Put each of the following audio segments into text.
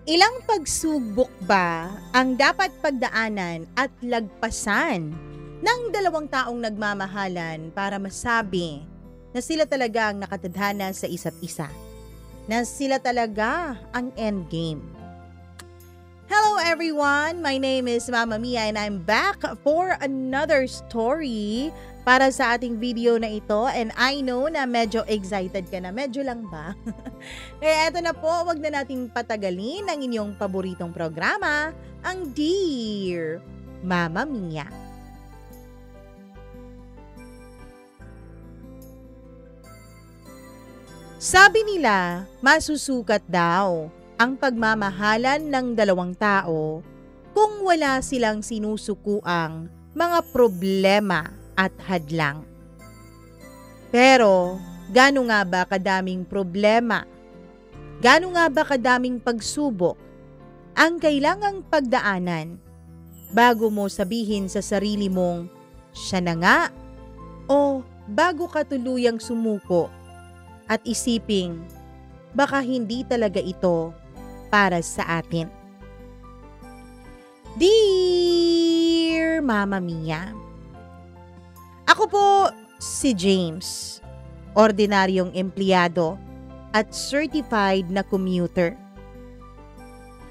Ilang pagsubok ba ang dapat pagdaanan at lagpasan ng dalawang taong nagmamahalan para masabi na sila talaga ang nakatadhana sa isa't isa? Na sila talaga ang endgame. Hello everyone! My name is Mama Mia and I'm back for another story para sa ating video na ito, and I know na medyo excited ka na. Medyo lang ba? Kaya eto na po, wag na nating patagalin ang inyong paboritong programa, ang Dear Mama Mia. Sabi nila, masusukat daw ang pagmamahalan ng dalawang tao kung wala silang sinusukuang mga problema at hadlang. Pero, gaano nga ba kadaming problema? Gaano nga ba kadaming pagsubok ang kailangang pagdaanan bago mo sabihin sa sarili mong, siya na nga, o bago ka tuluyang sumuko at isiping, baka hindi talaga ito para sa atin. Dear Mama Mia, ako po si James, ordinaryong empleyado at certified na commuter.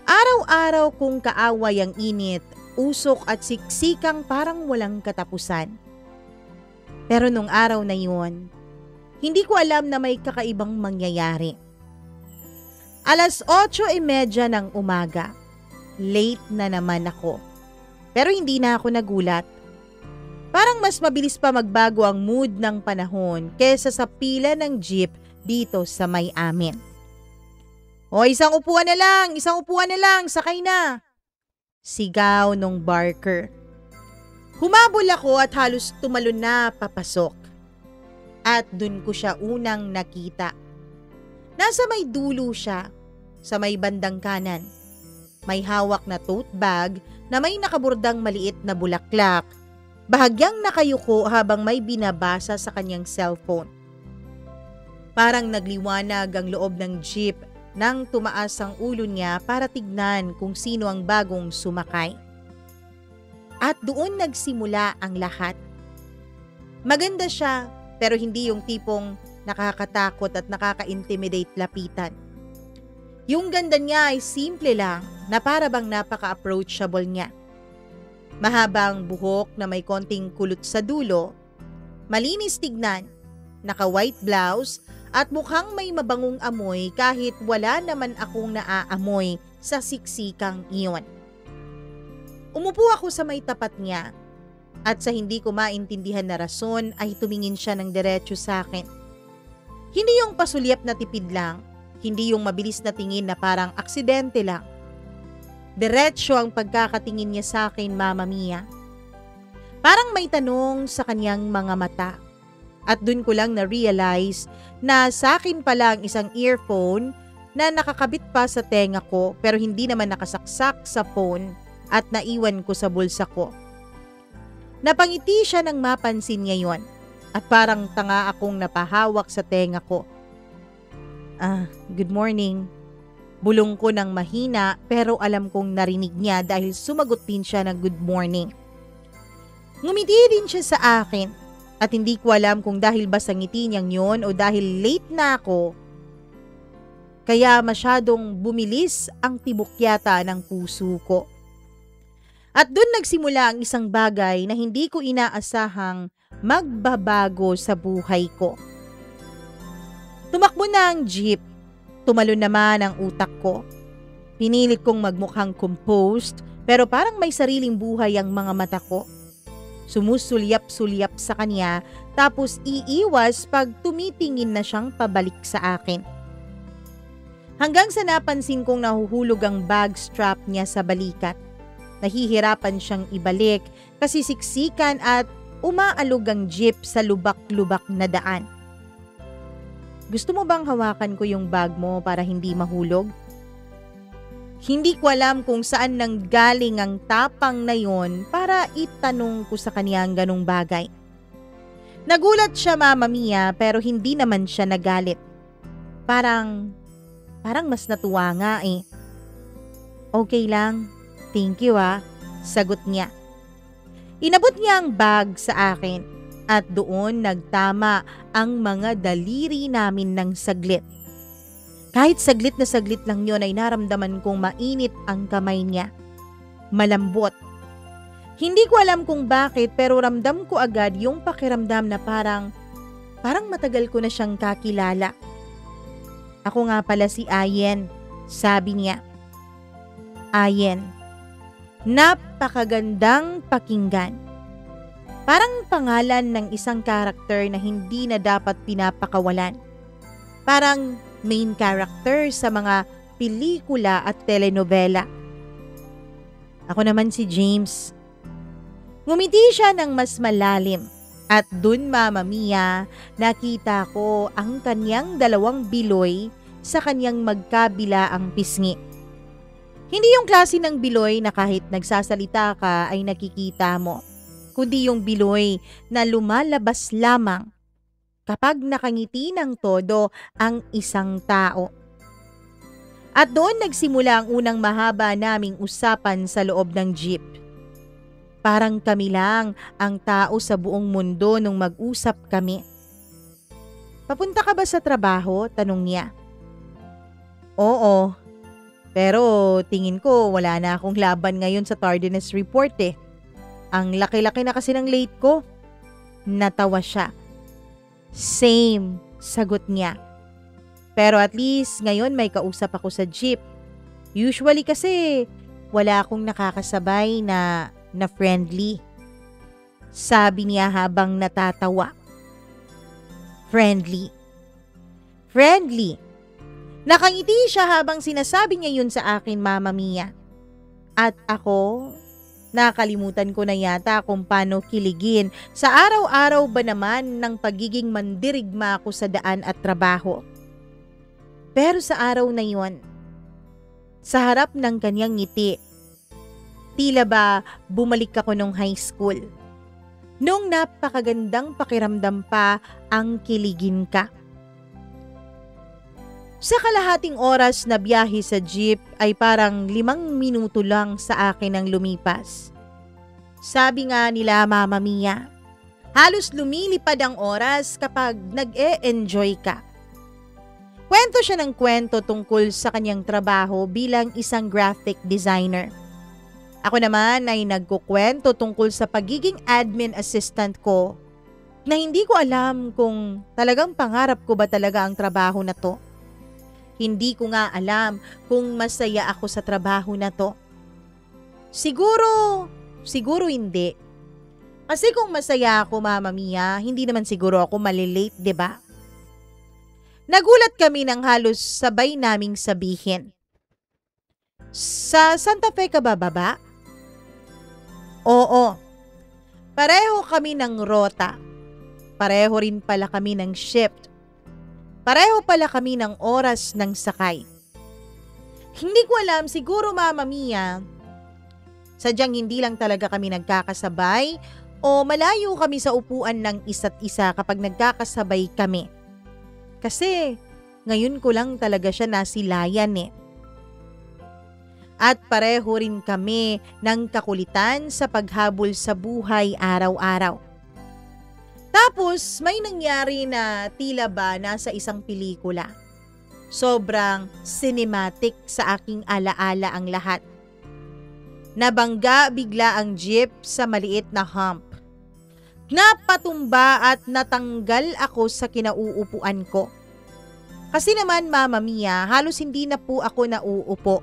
Araw-araw kong kaaway ang init, usok at siksikang parang walang katapusan. Pero nung araw na yun, hindi ko alam na may kakaibang mangyayari. 8:30 ng umaga, late na naman ako. Pero hindi na ako nagulat. Parang mas mabilis pa magbago ang mood ng panahon kesa sa pila ng jeep dito sa may amin. O isang upuan na lang, sakay na. Sigaw nung barker. Humabol ako at halos tumalon na papasok. At dun ko siya unang nakita. Nasa may dulo siya, sa may bandang kanan. May hawak na tote bag na may nakaburdang maliit na bulaklak. Bahagyang nakayuko habang may binabasa sa kanyang cellphone. Parang nagliwanag ang loob ng jeep nang tumaas ang ulo niya para tignan kung sino ang bagong sumakay. At doon nagsimula ang lahat. Maganda siya pero hindi yung tipong nakakatakot at nakaka-intimidate lapitan. Yung ganda niya ay simple lang na para bang napaka-approachable niya. Mahabang buhok na may konting kulot sa dulo, malinis tignan, naka-white blouse at mukhang may mabangong amoy kahit wala naman akong naaamoy sa siksikang iyon. Umupo ako sa may tapat niya at sa hindi ko maintindihan na rason ay tumingin siya ng diretso sa akin. Hindi yung pasulyap na tipid lang, hindi yung mabilis na tingin na parang aksidente lang. Diretso ang pagkakatingin niya sa akin, Mama Mia. Parang may tanong sa kanyang mga mata. At dun ko lang na-realize na sa akin pala ang isang earphone na nakakabit pa sa tenga ko pero hindi naman nakasaksak sa phone at naiwan ko sa bulsa ko. Napangiti siya nang mapansin niya yon at parang tanga akong napahawak sa tenga ko. Good morning. Bulong ko ng mahina pero alam kong narinig niya dahil sumagot din siya ng good morning. Ngumiti din siya sa akin at hindi ko alam kung dahil ba sa ngiti niyang yun o dahil late na ako. Kaya masyadong bumilis ang tibok yata ng puso ko. At doon nagsimula ang isang bagay na hindi ko inaasahang magbabago sa buhay ko. Tumakbo na ang jeep. Tumalon naman ang utak ko. Pinilit kong magmukhang composed pero parang may sariling buhay ang mga mata ko. Sumusulyap-sulyap sa kanya tapos iiwas pag tumitingin na siyang pabalik sa akin. Hanggang sa napansin kong nahuhulog ang bag strap niya sa balikat. Nahihirapan siyang ibalik kasi siksikan at umaalog ang jeep sa lubak-lubak na daan. Gusto mo bang hawakan ko yung bag mo para hindi mahulog? Hindi ko alam kung saan nanggaling ang tapang na yon para itanong ko sa kanya ang ganong bagay. Nagulat siya, Mama Mia, pero hindi naman siya nagalit. Parang mas natuwa nga eh. Okay lang. Thank you sagot niya. Inabot niya ang bag sa akin at doon nagtama ang mga daliri namin ng saglit. Kahit saglit na saglit lang yon ay naramdaman kong mainit ang kamay niya. Malambot. Hindi ko alam kung bakit pero ramdam ko agad yung pakiramdam na parang matagal ko na siyang kakilala. Ako nga pala si Ayen, sabi niya. Ayen. Napakagandang pakinggan. Parang pangalan ng isang karakter na hindi na dapat pinapakawalan. Parang main character sa mga pelikula at telenovela. Ako naman si James. Ngumiti siya ng mas malalim at dun Mama Mia, nakita ko ang kanyang dalawang biloy sa kanyang magkabila ang pisngi. Hindi yung klase ng biloy na kahit nagsasalita ka ay nakikita mo, kundi yung biloy na lumalabas lamang kapag nakangiti ng todo ang isang tao. At doon nagsimula ang unang mahaba naming usapan sa loob ng jeep. Parang kami lang ang tao sa buong mundo nung mag-usap kami. Papunta ka ba sa trabaho? Tanong niya. Oo, pero tingin ko wala na akong laban ngayon sa tardiness report eh. Ang laki-laki na kasi ng late ko. Natawa siya. Same, sagot niya. Pero at least ngayon may kausap ako sa jeep. Usually kasi wala akong nakakasabay na friendly. Sabi niya habang natatawa. Friendly. Friendly. Nakangiti siya habang sinasabi niya yun sa akin, Mama Mia. At ako, nakalimutan ko na yata kung paano kiligin sa araw-araw ba naman ng pagiging mandirigma ko sa daan at trabaho. Pero sa araw na yun, sa harap ng kanyang ngiti, tila ba bumalik ako nung high school. Nung napakagandang pakiramdam pa ang kiligin ka. Sa kalahating oras na biyahe sa jeep ay parang 5 minuto lang sa akin ang lumipas. Sabi nga nila Mama Mia, halos lumilipad ang oras kapag nag-e-enjoy ka. Kwento siya ng kwento tungkol sa kanyang trabaho bilang isang graphic designer. Ako naman ay nagkukwento tungkol sa pagiging admin assistant ko na hindi ko alam kung talagang pangarap ko ba talaga ang trabaho na to. Hindi ko nga alam kung masaya ako sa trabaho na to. Siguro hindi. Kasi kung masaya ako, Mama Mia, hindi naman siguro ako malilate, 'di ba? Nagulat kami ng halos sabay naming sabihin. Sa Santa Fe ka ba baba? Oo. Pareho kami ng rota. Pareho rin pala kami ng shift. Pareho pala kami ng oras ng sakay. Hindi ko alam, siguro Mama Mia, sadyang hindi lang talaga kami nagkakasabay o malayo kami sa upuan ng isa't isa kapag nagkakasabay kami. Kasi ngayon ko lang talaga siya nasilayan eh. At pareho rin kami ng kakulitan sa paghabol sa buhay araw-araw. Tapos may nangyari na tila ba nasa isang pelikula. Sobrang cinematic sa aking alaala ang lahat. Nabangga bigla ang jeep sa maliit na hump. Napatumba at natanggal ako sa kinauupuan ko. Kasi naman Mama Mia, halos hindi na po ako nauupo.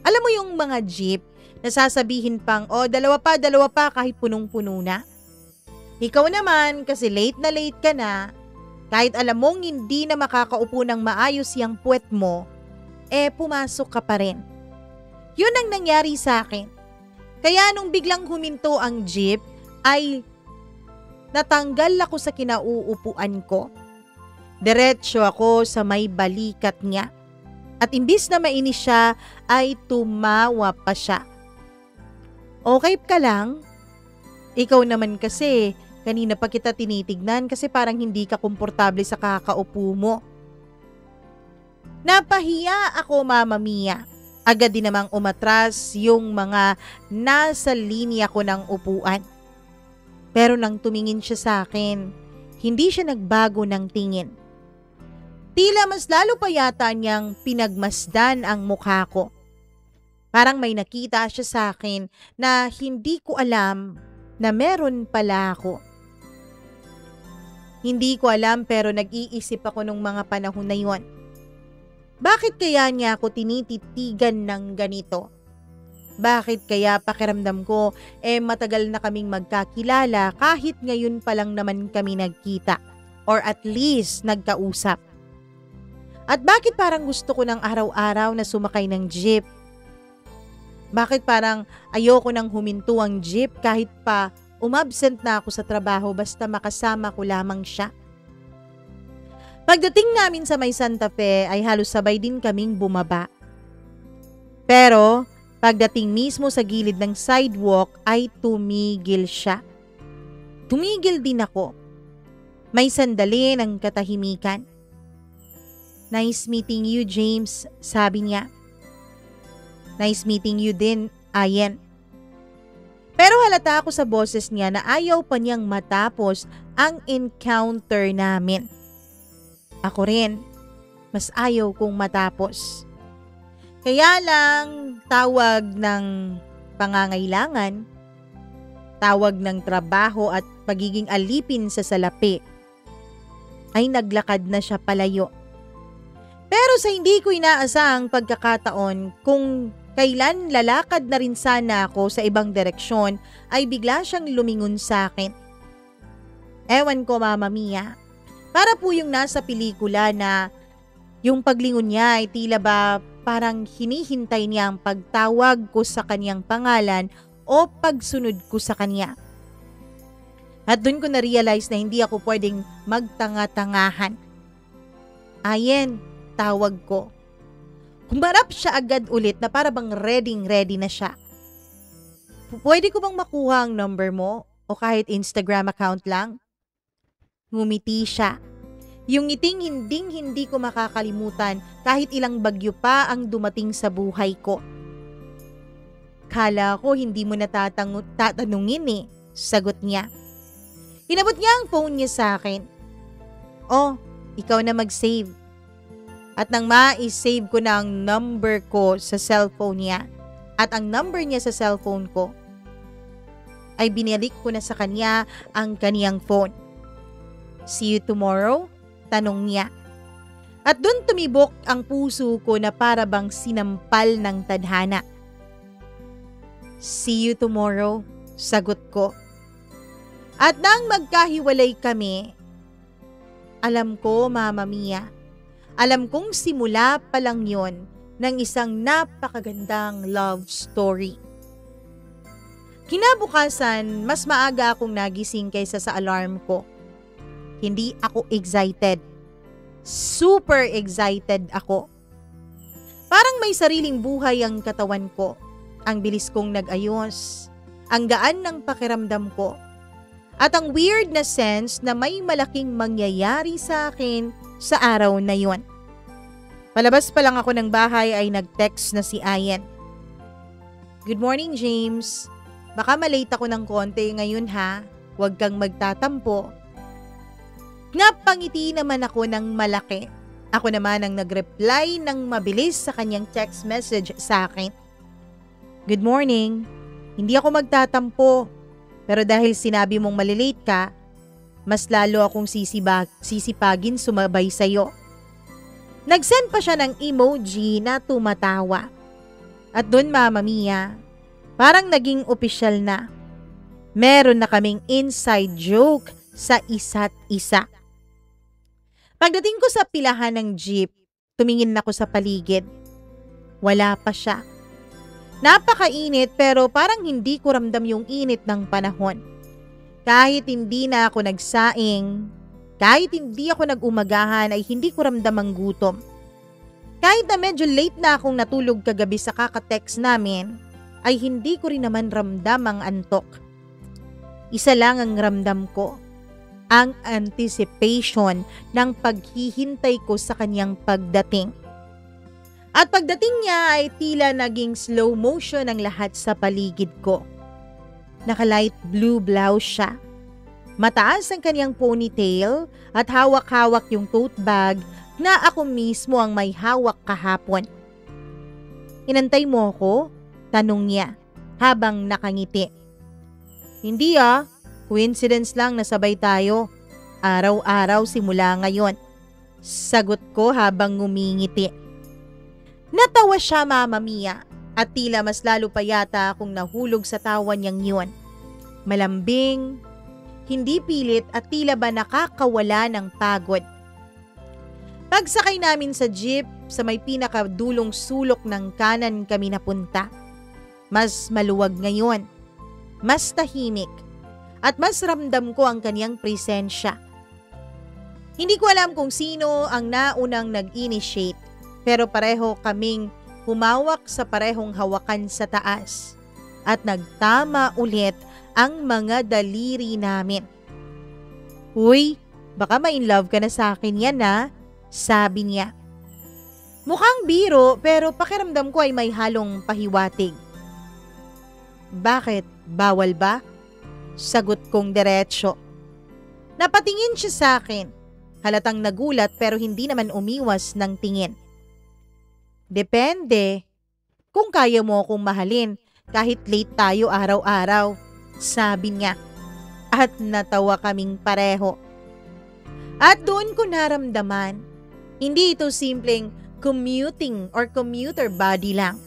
Alam mo yung mga jeep na sasabihin pang, dalawa pa kahit punong-puno na. Ikaw naman, kasi late ka na, kahit alam mong hindi na makakaupo ng maayos yung puwet mo, pumasok ka pa rin. Yun ang nangyari sa akin. Kaya nung biglang huminto ang jeep, ay natanggal ako sa kinauupuan ko. Diretso ako sa may balikat niya. At imbis na mainis siya, ay tumawa pa siya. Okay ka lang? Ikaw naman kasi, kanina pa kita tinitignan kasi parang hindi ka komportable sa kakaupo mo. Napahiya ako Mama Mia Agad din namang umatras yung mga nasa linya ko ng upuan. Pero nang tumingin siya sa akin, hindi siya nagbago ng tingin. Tila mas lalo pa yata niyang pinagmasdan ang mukha ko. Parang may nakita siya sa akin na hindi ko alam na meron pala ako. Hindi ko alam pero nag-iisip ako nung mga panahon na yon. Bakit kaya niya ako tinititigan ng ganito? Bakit kaya pakiramdam ko matagal na kaming magkakilala kahit ngayon pa lang naman kami nagkita or at least nagkausap? At bakit parang gusto ko ng araw-araw na sumakay ng jeep? Bakit parang ayoko nang huminto ang jeep kahit pa umabsent na ako sa trabaho basta makasama ko lamang siya? Pagdating namin sa may Santa Fe ay halos sabay din kaming bumaba. Pero pagdating mismo sa gilid ng sidewalk ay tumigil siya. Tumigil din ako. May sandali ng katahimikan. "Nice meeting you, James," sabi niya. "Nice meeting you din, Ayen." Pero halata ako sa boses niya na ayaw pa niyang matapos ang encounter namin. Ako rin, mas ayaw kong matapos. Kaya lang, tawag ng pangangailangan, tawag ng trabaho at pagiging alipin sa salapi, ay naglakad na siya palayo. Pero sa hindi ko inaasahang pagkakataon kung kailan lalakad na rin sana ako sa ibang direksyon ay bigla siyang lumingon sa akin. Ewan ko, Mama Mia. Para po yung nasa pelikula na yung paglingon niya ay tila ba parang hinihintay niya ang pagtawag ko sa kanyang pangalan o pagsunod ko sa kanya. At dun ko na-realize na hindi ako pwedeng magtanga-tangahan. "Ayen," tawag ko. Humarap siya agad ulit na para bang ready na siya. "Pwede ko bang makuha ang number mo o kahit Instagram account lang?" Ngumiti siya. Yung ngiting hindi ko makakalimutan kahit ilang bagyo pa ang dumating sa buhay ko. "Kala ko hindi mo tatanungin eh," sagot niya. Inabot niya ang phone niya sa akin. "Oh, ikaw na mag-save." At nang ma-save ko na ang number ko sa cellphone niya at ang number niya sa cellphone ko, ay binalik ko na sa kanya ang kaniyang phone. "See you tomorrow?" tanong niya. At dun tumibok ang puso ko na para bang sinampal ng tadhana. "See you tomorrow," sagot ko. At nang magkahiwalay kami, alam ko, Mama Mia, alam kong simula pa lang yon ng isang napakagandang love story. Kinabukasan, mas maaga akong nagising kaysa sa alarm ko. Hindi ako excited. Super excited ako. Parang may sariling buhay ang katawan ko. Ang bilis kong nag-ayos. Ang gaan ng pakiramdam ko. At ang weird na sense na may malaking mangyayari sa akin sa araw na yon. Palabas pa lang ako ng bahay ay nag-text na si Ayen. "Good morning, James. Baka malate ako ng konti ngayon ha. Huwag kang magtatampo." Napangiti naman ako ng malaki. Ako naman ang nag-reply ng mabilis sa kanyang text message sa akin. "Good morning. Hindi ako magtatampo. Pero dahil sinabi mong malilate ka, mas lalo akong sisipagin sumabay sa'yo." Nag-send pa siya ng emoji na tumatawa. At dun, Mama Mia, parang naging opisyal na. Meron na kaming inside joke sa isa't isa. Pagdating ko sa pilahan ng jeep, tumingin ako sa paligid. Wala pa siya. Napakainit pero parang hindi ko ramdam yung init ng panahon. Kahit hindi na ako nagsaing, kahit hindi ako nag-umagahan ay hindi ko ramdam ang gutom. Kahit na medyo late na akong natulog kagabi sa kaka-text namin, ay hindi ko rin naman ramdam ang antok. Isa lang ang ramdam ko. Ang anticipation ng paghihintay ko sa kanyang pagdating. At pagdating niya ay tila naging slow motion ang lahat sa paligid ko. Naka-light blue blouse siya. Mataas ang kanyang ponytail at hawak-hawak yung tote bag na ako mismo ang may hawak kahapon. "Inantay mo ako?" tanong niya habang nakangiti. "Hindi coincidence lang na sabay tayo. Araw-araw simula ngayon," sagot ko habang ngumingiti. Natawa siya, Mama Mia, at tila mas lalo pa yata akong nahulog sa tawa niyang yun. Malambing, hindi pilit at tila ba nakakawala ng pagod. Pagsakay namin sa jeep, sa may pinakadulong sulok ng kanan kami napunta. Mas maluwag ngayon, mas tahimik, at mas ramdam ko ang kaniyang presensya. Hindi ko alam kung sino ang naunang nag-initiate, pero pareho kaming humawak sa parehong hawakan sa taas at nagtama ulit ang mga daliri namin. "Uy, baka ma-inlove ka na sa akin yan sabi niya. Mukhang biro pero pakiramdam ko ay may halong pahiwatig. "Bakit? Bawal ba?" sagot kong diretsyo. Napatingin siya sa akin. Halatang nagulat pero hindi naman umiwas ng tingin. "Depende. Kung kaya mo akong mahalin kahit late tayo araw-araw," sabi niya. At natawa kaming pareho. At doon ko naramdaman, hindi ito simpleng commuting or commuter body lang.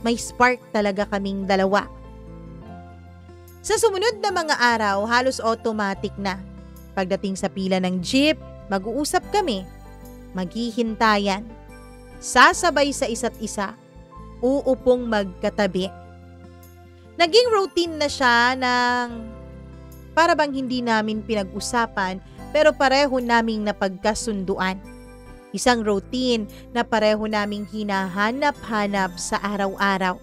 May spark talaga kaming dalawa. Sa sumunod na mga araw, halos automatic na. Pagdating sa pila ng jeep, mag-uusap kami, maghihintayan, sasabay sa isa't isa, uupong magkatabi. Naging routine na siya ng para bang hindi namin pinag-usapan pero pareho naming napagkasunduan. Isang routine na pareho naming hinahanap-hanap sa araw-araw.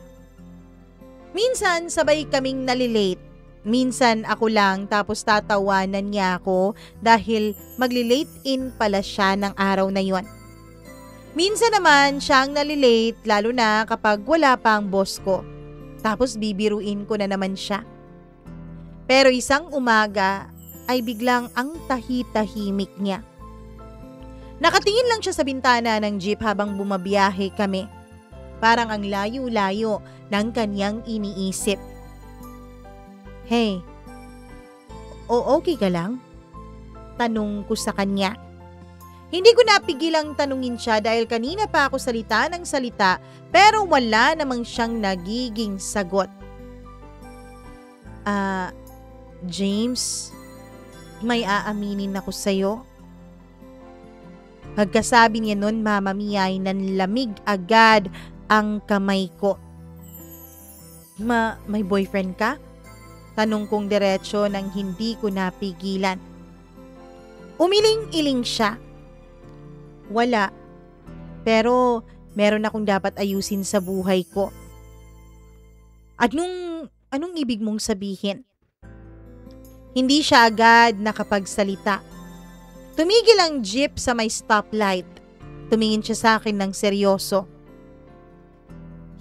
Minsan sabay kaming nalilate. Minsan ako lang tapos tatawanan niya ako dahil magli-late in pala siya ng araw na yon. Minsan naman siyang nalilate lalo na kapag wala pa ang boss ko. Tapos bibiruin ko na naman siya. Pero isang umaga ay biglang ang tahi-tahimik niya. Nakatingin lang siya sa bintana ng jeep habang bumabiyahe kami. Parang ang layo-layo ng kanyang iniisip. "Hey, okay ka lang?" tanong ko sa kanya. Hindi ko napigilang tanungin siya dahil kanina pa ako salita ng salita pero wala namang siyang nagiging sagot. James, may aaminin ako sa'yo." Pagkasabi niya nun, Mama Mia, ay nanlamig agad ang kamay ko. May boyfriend ka?" tanong kong diretsyo nang hindi ko napigilan. Umiling-iling siya. "Wala. Pero meron akong dapat ayusin sa buhay ko." Anong ibig mong sabihin?" Hindi siya agad nakapagsalita. Tumigil ang jeep sa may stoplight. Tumingin siya sa akin ng seryoso.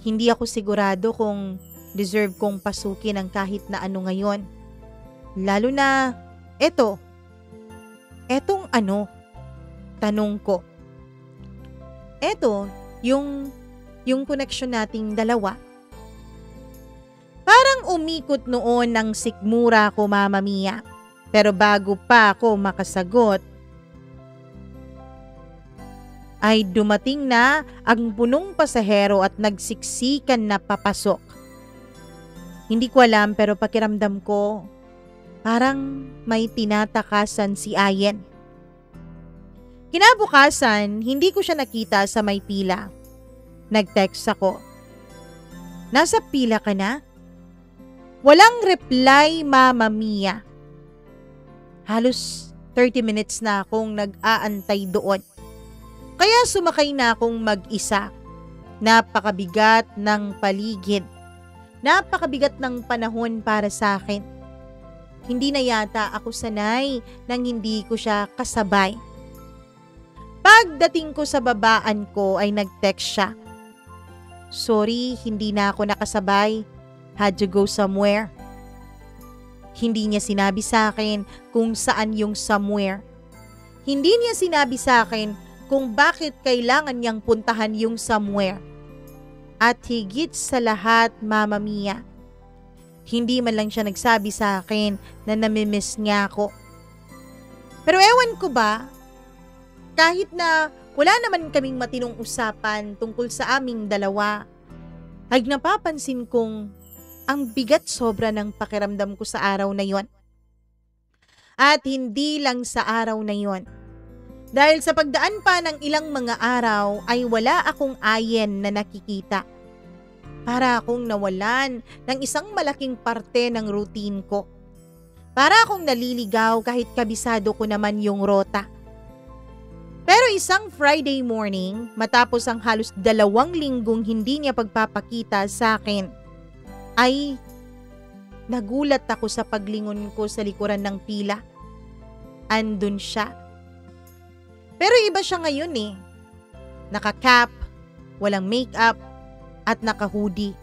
"Hindi ako sigurado kung deserve kong pasukin ang kahit na ano ngayon. Lalo na etong ano?" tanong ko. "Eto, yung connection nating dalawa." Parang umikot noon ng sikmura ko, Mama Mia. Pero bago pa ako makasagot, ay dumating na ang punong pasahero at nagsiksikan na papasok. Hindi ko alam pero pakiramdam ko, parang may tinatakasan si Ayen. Kinabukasan, hindi ko siya nakita sa may pila. Nag-text ako. "Nasa pila ka na?" Walang reply, Mama Mia. Halos 30 minutes na akong nag-aantay doon. Kaya sumakay na akong mag-isa. Napakabigat ng paligid. Napakabigat ng panahon para sa akin. Hindi na yata ako sanay nang hindi ko siya kasabay. Pagdating ko sa babaan ko ay nag-text siya. Sorry, hindi na ako nakasabay. Had to go somewhere. Hindi niya sinabi sa akin kung saan yung somewhere. Hindi niya sinabi sa akin kung bakit kailangan niyang puntahan yung somewhere. At higit sa lahat, Mama Mia, hindi man lang siya nagsabi sa akin na namimiss niya ako. Pero ewan ko ba, kahit na wala naman kaming matinong usapan tungkol sa aming dalawa, ay napapansin kong ang bigat sobra ng pakiramdam ko sa araw na yon. At hindi lang sa araw na yon. Dahil sa pagdaan pa ng ilang mga araw ay wala akong ayen na nakikita. Para akong nawalan ng isang malaking parte ng routine ko. Para akong naliligaw kahit kabisado ko naman yung rota. Pero isang Friday morning, matapos ang halos 2 linggong hindi niya pagpapakita sa akin, ay nagulat ako sa paglingon ko sa likuran ng pila. Andun siya. Pero iba siya ngayon eh. Naka-cap, walang makeup, at naka-hoodie.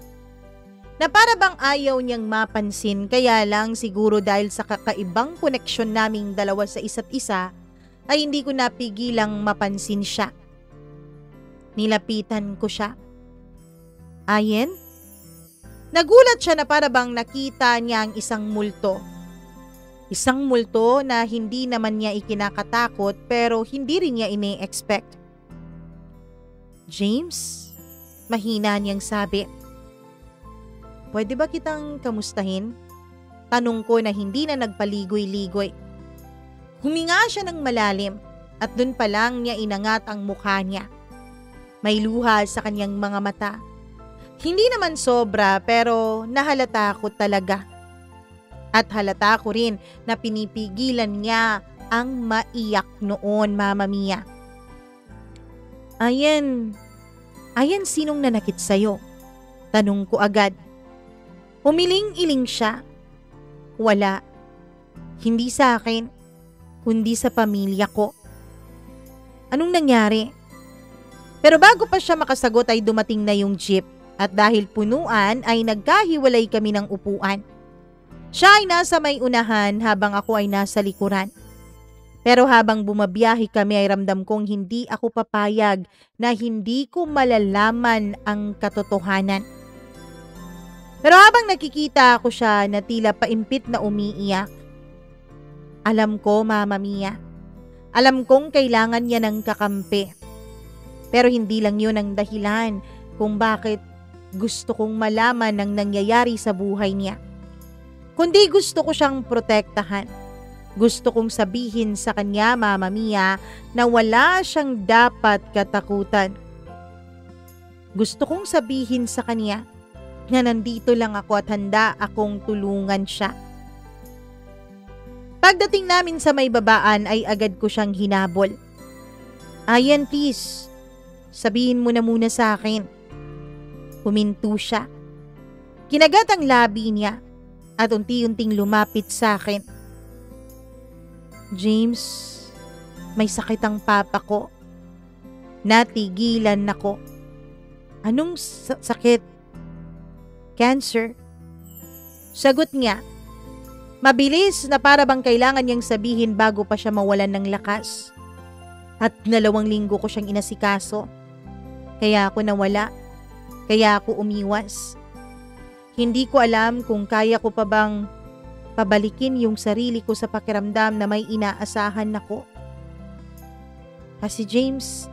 Na para bang ayaw niyang mapansin, kaya lang siguro dahil sa kakaibang koneksyon naming dalawa sa isa't isa, ay hindi ko napigilang mapansin siya. Nilapitan ko siya. Ayen? Nagulat siya na para bang nakita niya ang isang multo. Isang multo na hindi naman niya ikinakatakot pero hindi rin niya ine-expect. James? Mahina niyang sabi. Pwede ba kitang kamustahin? Tanong ko na hindi na nagpaligoy-ligoy. Huminga siya ng malalim at dun pa lang niya inangat ang mukha niya. May luha sa kanyang mga mata. Hindi naman sobra pero nahalata ko talaga. At halata ko rin na pinipigilan niya ang maiyak noon, Mama Mia. Ayan sinong nanakit sa'yo? Tanong ko agad. Umiling-iling siya. Wala. Hindi sa akin, kundi sa pamilya ko. Anong nangyari? Pero bago pa siya makasagot ay dumating na yung jeep at dahil punuan ay nagkahiwalay kami ng upuan. Siya ay nasa may unahan habang ako ay nasa likuran. Pero habang bumabiyahe kami ay ramdam kong hindi ako papayag na hindi ko malalaman ang katotohanan. Pero habang nakikita ako siya na tila paimpit na umiiyak, alam ko, Mama Mia, alam kong kailangan niya ng kakampi. Pero hindi lang yun ang dahilan kung bakit gusto kong malaman ang nangyayari sa buhay niya. Kundi gusto ko siyang protektahan. Gusto kong sabihin sa kanya, Mama Mia, na wala siyang dapat katakutan. Gusto kong sabihin sa kanya na nandito lang ako at handa akong tulungan siya. Pagdating namin sa may babaan ay agad ko siyang hinabol. Ayan, please. Sabihin mo na muna sa akin. Huminto siya. Kinagat ang labi niya at unti-unting lumapit sa akin. James, may sakit ang papa ko. Natigilan ako. Anong sakit? Cancer. Sagot niya. Mabilis na para bang kailangan niyang sabihin bago pa siya mawalan ng lakas. At 2 linggo ko siyang inasikaso. Kaya ako nawala. Kaya ako umiwas. Hindi ko alam kung kaya ko pa bang pabalikin yung sarili ko sa pakiramdam na may inaasahan ako. Kasi James,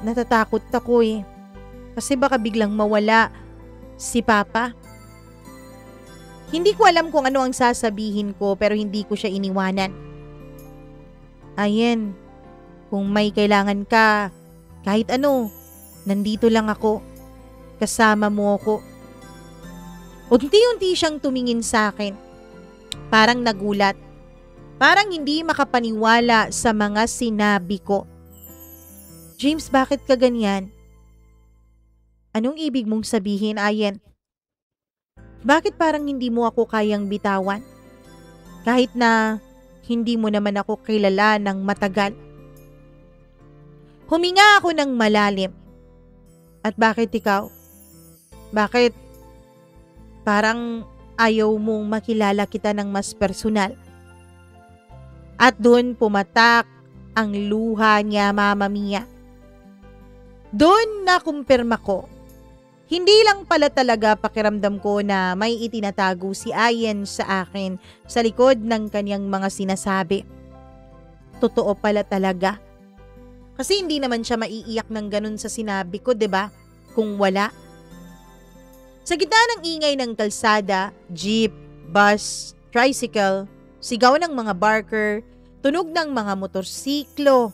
natatakot ako eh. Kasi baka biglang mawala si Papa. Hindi ko alam kung ano ang sasabihin ko pero hindi ko siya iniwanan. Ayen, kung may kailangan ka, kahit ano, nandito lang ako. Kasama mo ako. Unti-unti siyang tumingin sa akin. Parang nagulat. Parang hindi makapaniwala sa mga sinabi ko. James, bakit ka ganyan? Anong ibig mong sabihin, Ayen? Bakit parang hindi mo ako kayang bitawan? Kahit na hindi mo naman ako kilala ng matagal. Huminga ako ng malalim. At bakit ikaw? Bakit parang ayaw mong makilala kita ng mas personal? At doon pumatak ang luha niya, Mama Mia. Doon nakumpirma ko. Hindi lang pala talaga pakiramdam ko na may itinatago si Ayen sa akin sa likod ng kanyang mga sinasabi. Totoo pala talaga. Kasi hindi naman siya maiiyak ng ganun sa sinabi ko, 'di ba? Kung wala. Sa gitna ng ingay ng kalsada, jeep, bus, tricycle, sigaw ng mga barker, tunog ng mga motorsiklo,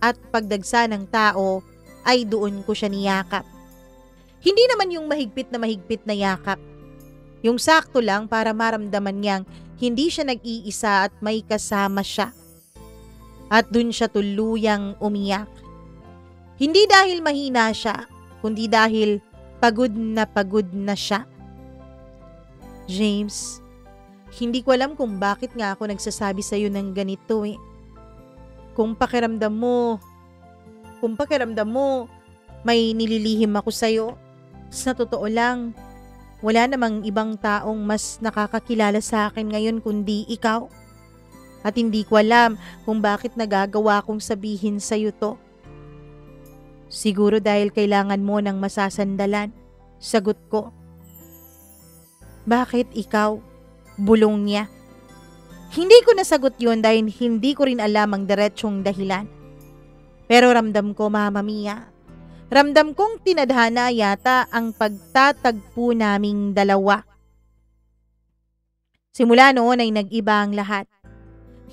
at pagdagsa ng tao ay doon ko siya niyakap. Hindi naman yung mahigpit na yakap. Yung sakto lang para maramdaman niyang hindi siya nag-iisa at may kasama siya. At dun siya tuluyang umiyak. Hindi dahil mahina siya, kundi dahil pagod na siya. James, hindi ko alam kung bakit nga ako nagsasabi sa'yo ng ganito eh. Kung pakiramdam mo, may nililihim ako sa'yo. Sa totoo lang, wala namang ibang taong mas nakakakilala sa akin ngayon kundi ikaw. At hindi ko alam kung bakit nagagawa kong sabihin sa'yo to. Siguro dahil kailangan mo ng masasandalan. Sagot ko. Bakit ikaw? Bulong niya. Hindi ko nasagot yun dahil hindi ko rin alam ang diretsyong dahilan. Pero ramdam ko, Mama Mia. Ramdam kong tinadhana yata ang pagtatagpo naming dalawa. Simula noon ay nag-iba ang lahat.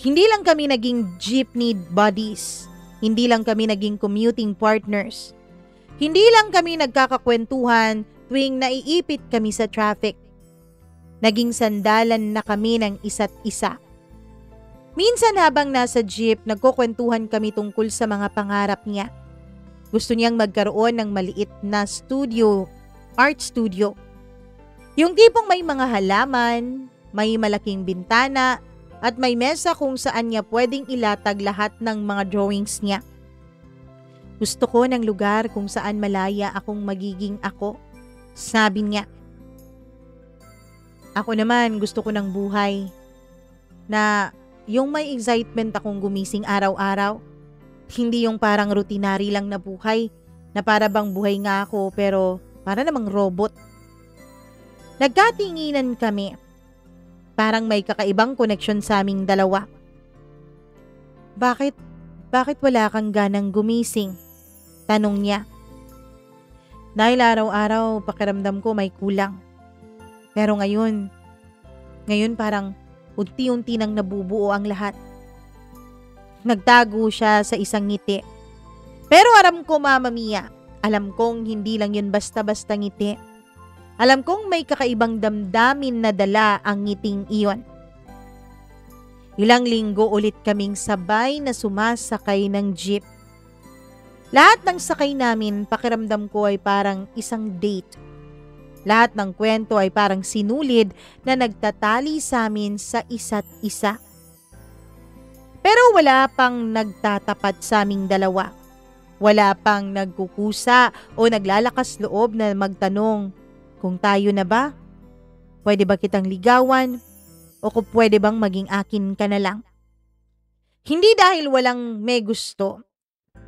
Hindi lang kami naging jeepney buddies. Hindi lang kami naging commuting partners. Hindi lang kami nagkakakwentuhan tuwing naiipit kami sa traffic. Naging sandalan na kami ng isa't isa. Minsan habang nasa jeep, nagkukwentuhan kami tungkol sa mga pangarap niya. Gusto niyang magkaroon ng maliit na studio, art studio. Yung tipong may mga halaman, may malaking bintana, at may mesa kung saan niya pwedeng ilatag lahat ng mga drawings niya. Gusto ko ng lugar kung saan malaya akong magiging ako, sabi niya. Ako naman gusto ko ng buhay na yung may excitement akong gumising araw-araw. Hindi yung parang routinary lang na buhay na para bang buhay nga ako pero para namang robot. Nagkatinginan kami. Parang may kakaibang koneksyon sa aming dalawa. Bakit wala kang ganang gumising? Tanong niya. Dahil araw-araw pakiramdam ko may kulang. Pero ngayon parang unti-unti nang nabubuo ang lahat. Nagtago siya sa isang ngiti. Pero alam ko, Mama Mia, alam kong hindi lang yun basta-basta ngiti. Alam kong may kakaibang damdamin na dala ang ngiting iyon. Ilang linggo ulit kaming sabay na sumasakay ng jeep. Lahat ng sakay namin, pakiramdam ko ay parang isang date. Lahat ng kwento ay parang sinulid na nagtatali sa amin sa isa't isa. Pero wala pang nagtatapat sa aming dalawa. Wala pang nagkukusa o naglalakas loob na magtanong, kung tayo na ba? Pwede ba kitang ligawan? O kung pwede bang maging akin ka na lang? Hindi dahil walang may gusto,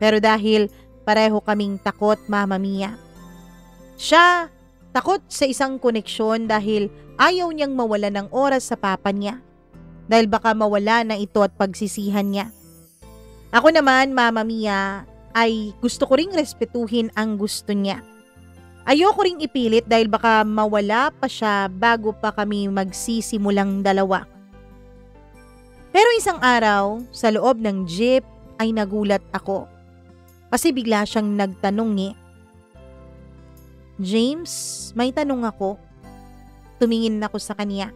pero dahil pareho kaming takot, Mama Mia. Siya, takot sa isang koneksyon dahil ayaw niyang mawala ng oras sa papa niya. Dahil baka mawala na ito at pagsisihan niya. Ako naman, Mama Mia, ay gusto ko ring respetuhin ang gusto niya. Ayoko ring ipilit dahil baka mawala pa siya bago pa kami magsisimulang dalawa. Pero isang araw, sa loob ng jeep ay nagulat ako. Kasi bigla siyang nagtanong James, may tanong ako. Tumingin ako sa kanya.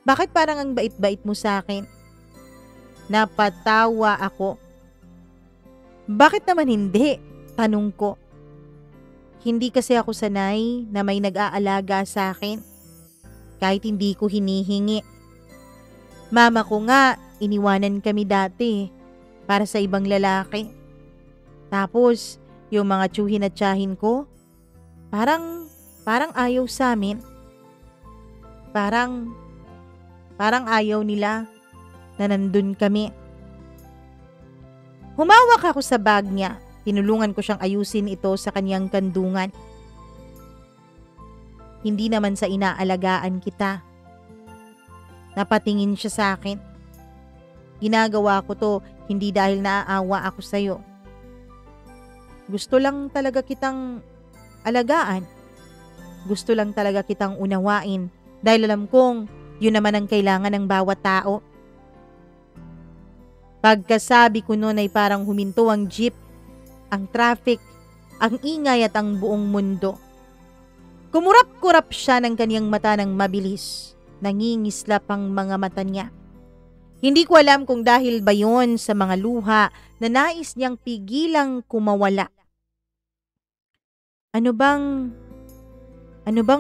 Bakit parang ang bait-bait mo sa akin? Napatawa ako. Bakit naman hindi? Tanong ko. Hindi kasi ako sanay na may nag-aalaga sa akin. Kahit hindi ko hinihingi. Mama ko nga, iniwanan kami dati para sa ibang lalaki. Tapos, yung mga tsuhin at tiyahin ko, parang ayaw sa amin. Parang ayaw nila na nandun kami. Humawak ako sa bag niya. Tinulungan ko siyang ayusin ito sa kanyang kandungan. Hindi naman sa inaalagaan kita. Napatingin siya sa akin. Ginagawa ko to hindi dahil naaawa ako sa'yo. Gusto lang talaga kitang alagaan. Gusto lang talaga kitang unawain dahil alam kong yun naman ang kailangan ng bawat tao. Pagkasabi ko noon ay parang huminto ang jeep, ang traffic, ang ingay at ang buong mundo. Kumurap-kurap siya ng kaniyang mata ng mabilis. Nangingislap ang mga mata niya. Hindi ko alam kung dahil ba yon sa mga luha na nais niyang pigilang kumawala. Ano bang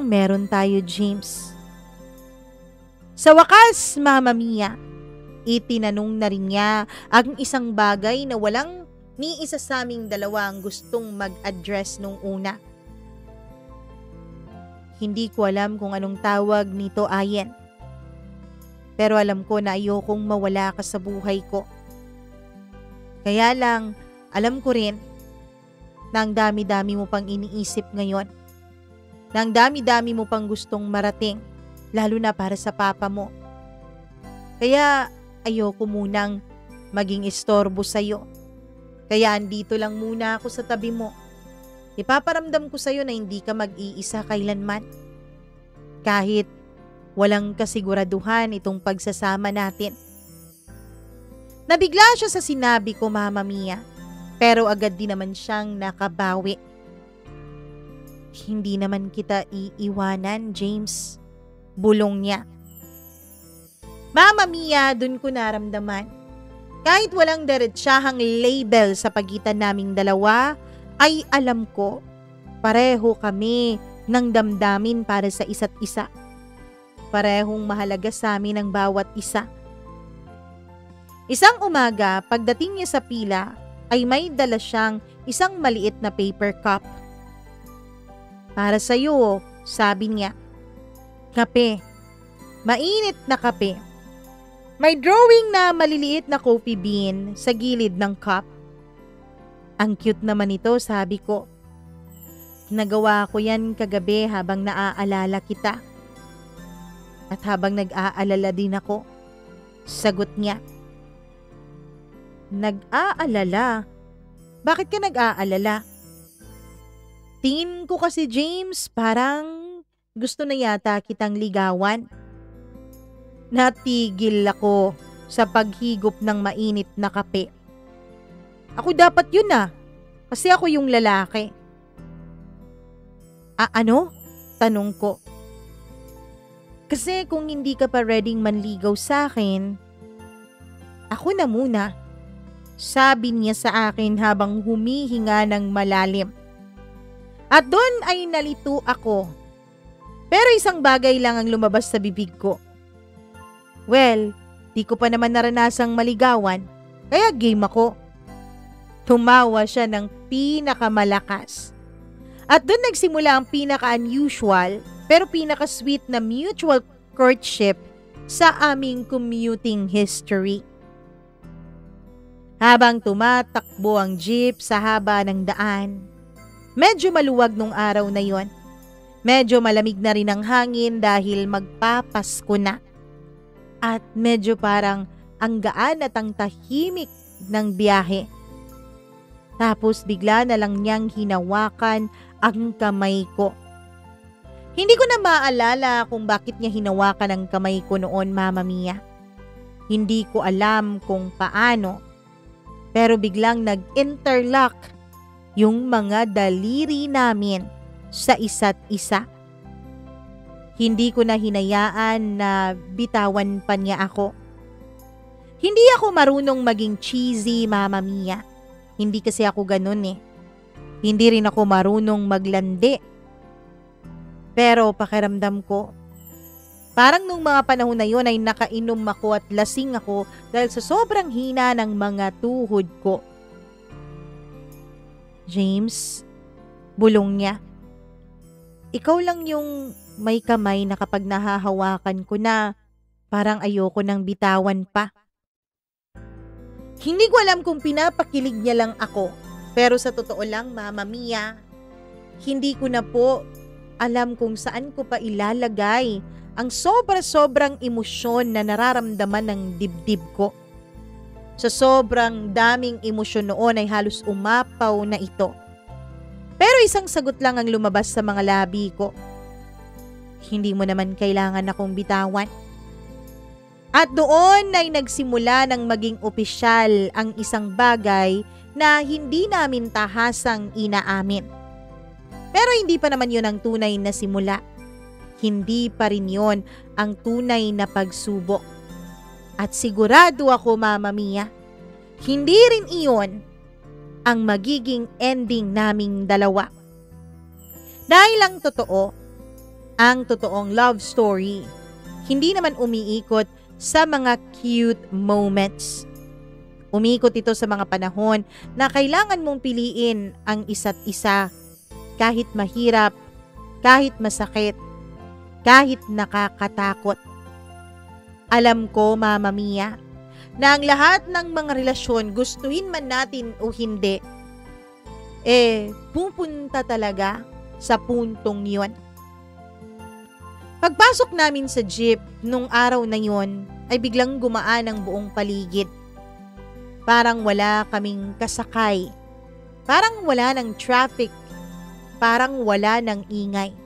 meron tayo, James? Sa wakas, Mama Mia, itinanong na rin niya ang isang bagay na walang ni isa sa aming dalawa ang gustong mag-address nung una. Hindi ko alam kung anong tawag nito, Ayen. Pero alam ko na ayokong mawala ka sa buhay ko. Kaya lang, alam ko rin na ang dami-dami mo pang iniisip ngayon. Na ang dami-dami mo pang gustong marating, lalo na para sa papa mo. Kaya ayoko munang maging istorbo sa'yo. Kaya andito lang muna ako sa tabi mo. Ipaparamdam ko sa'yo na hindi ka mag-iisa kailanman. Kahit walang kasiguraduhan itong pagsasama natin. Nabigla siya sa sinabi ko, Mama Mia, pero agad din naman siyang nakabawi. Hindi naman kita iiwanan, James. Bulong niya. Mama Mia, dun ko naramdaman. Kahit walang diretsahang label sa pagitan naming dalawa, ay alam ko, pareho kami ng damdamin para sa isa't isa. Parehong mahalaga sa amin ang bawat isa. Isang umaga, pagdating niya sa pila, ay may dala siyang isang maliit na paper cup. Para sa'yo, sabi niya. Kape. Mainit na kape. May drawing na maliliit na coffee bean sa gilid ng cup. Ang cute naman ito, sabi ko. Nagawa ko yan kagabi habang naaalala kita. At habang nag-aalala din ako, sagot niya. Nag-aalala? Bakit ka nag-aalala? Tingin ko kasi, James, parang gusto na yata kitang ligawan. Natigil ako sa paghigop ng mainit na kape. Ako dapat yun kasi ako yung lalaki. Ano? Tanong ko. Kasi kung hindi ka pa readyng manligaw sa akin, ako na muna. Sabi niya sa akin habang humihinga ng malalim. At doon ay nalito ako. Pero isang bagay lang ang lumabas sa bibig ko. Well, di ko pa naman naranasang maligawan, kaya game ako. Tumawa siya ng pinakamalakas. At doon nagsimula ang pinaka-unusual pero pinaka-sweet na mutual courtship sa aming commuting history. Habang tumatakbo ang jeep sa haba ng daan, medyo maluwag nung araw na yon. Medyo malamig na rin ang hangin dahil magpapasko na. At medyo parang ang gaan at ang tahimik ng biyahe. Tapos bigla na lang niyang hinawakan ang kamay ko. Hindi ko na maalala kung bakit niya hinawakan ang kamay ko noon, Mama Mia. Hindi ko alam kung paano. Pero biglang nag-interlock yung mga daliri namin sa isa't isa. Hindi ko na hinayaan na bitawan pa niya ako. Hindi ako marunong maging cheesy, Mama Mia. Hindi kasi ako ganun eh. Hindi rin ako marunong maglandi. Pero pakiramdam ko, parang nung mga panahon na yun ay nakainom ako at lasing ako dahil sa sobrang hina ng mga tuhod ko. James, bulong niya. Ikaw lang yung may kamay na kapag nahahawakan ko na parang ayoko nang bitawan pa. Hindi ko alam kung pinapakilig niya lang ako, pero sa totoo lang, Mama Mia, hindi ko na po alam kung saan ko pa ilalagay ang sobra-sobrang emosyon na nararamdaman ng dibdib ko. Sa sobrang daming emosyon noon ay halos umapaw na ito. Pero isang sagot lang ang lumabas sa mga labi ko. Hindi mo naman kailangan akong bitawan. At doon ay nagsimula ng maging opisyal ang isang bagay na hindi namin tahasang inaamin. Pero hindi pa naman yun ang tunay na simula. Hindi pa rin yun ang tunay na pagsubok. At sigurado ako, Mama Mia, hindi rin iyon ang magiging ending naming dalawa. Dahil ang totoo, ang totoong love story, hindi naman umiikot sa mga cute moments. Umiikot ito sa mga panahon na kailangan mong piliin ang isa't isa kahit mahirap, kahit masakit, kahit nakakatakot. Alam ko, Mama Mia, na ang lahat ng mga relasyon, gustuhin man natin o hindi, pupunta talaga sa puntong yon. Pagpasok namin sa jeep nung araw na yon, ay biglang gumaan ang buong paligid. Parang wala kaming kasakay. Parang wala ng traffic. Parang wala ng ingay.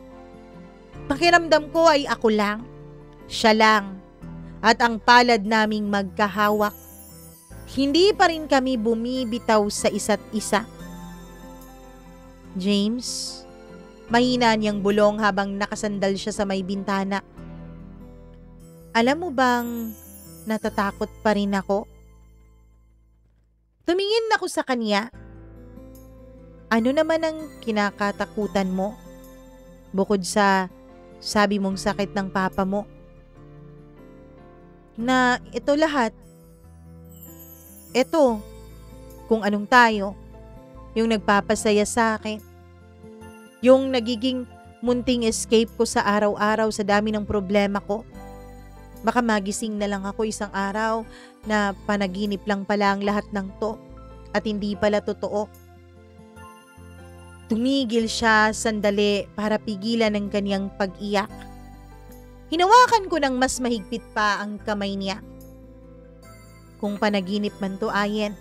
Pakiramdam ko ay ako lang, siya lang, at ang palad naming magkahawak. Hindi pa rin kami bumibitaw sa isa't isa. James, mahina niyang bulong habang nakasandal siya sa may bintana. Alam mo bang natatakot pa rin ako? Tumingin ako sa kanya. Ano naman ang kinakatakutan mo? Bukod sa sabi mong sakit ng papa mo. Na ito lahat. Ito, kung anong tayo, yung nagpapasaya sa akin. Yung nagiging munting escape ko sa araw-araw sa dami ng problema ko. Baka magising na lang ako isang araw na panaginip lang pala ang lahat ng to at hindi pala totoo. Tumigil siya sandali para pigilan ang kanyang pag-iyak. Hinawakan ko ng mas mahigpit pa ang kamay niya. Kung panaginip man to, Ayen,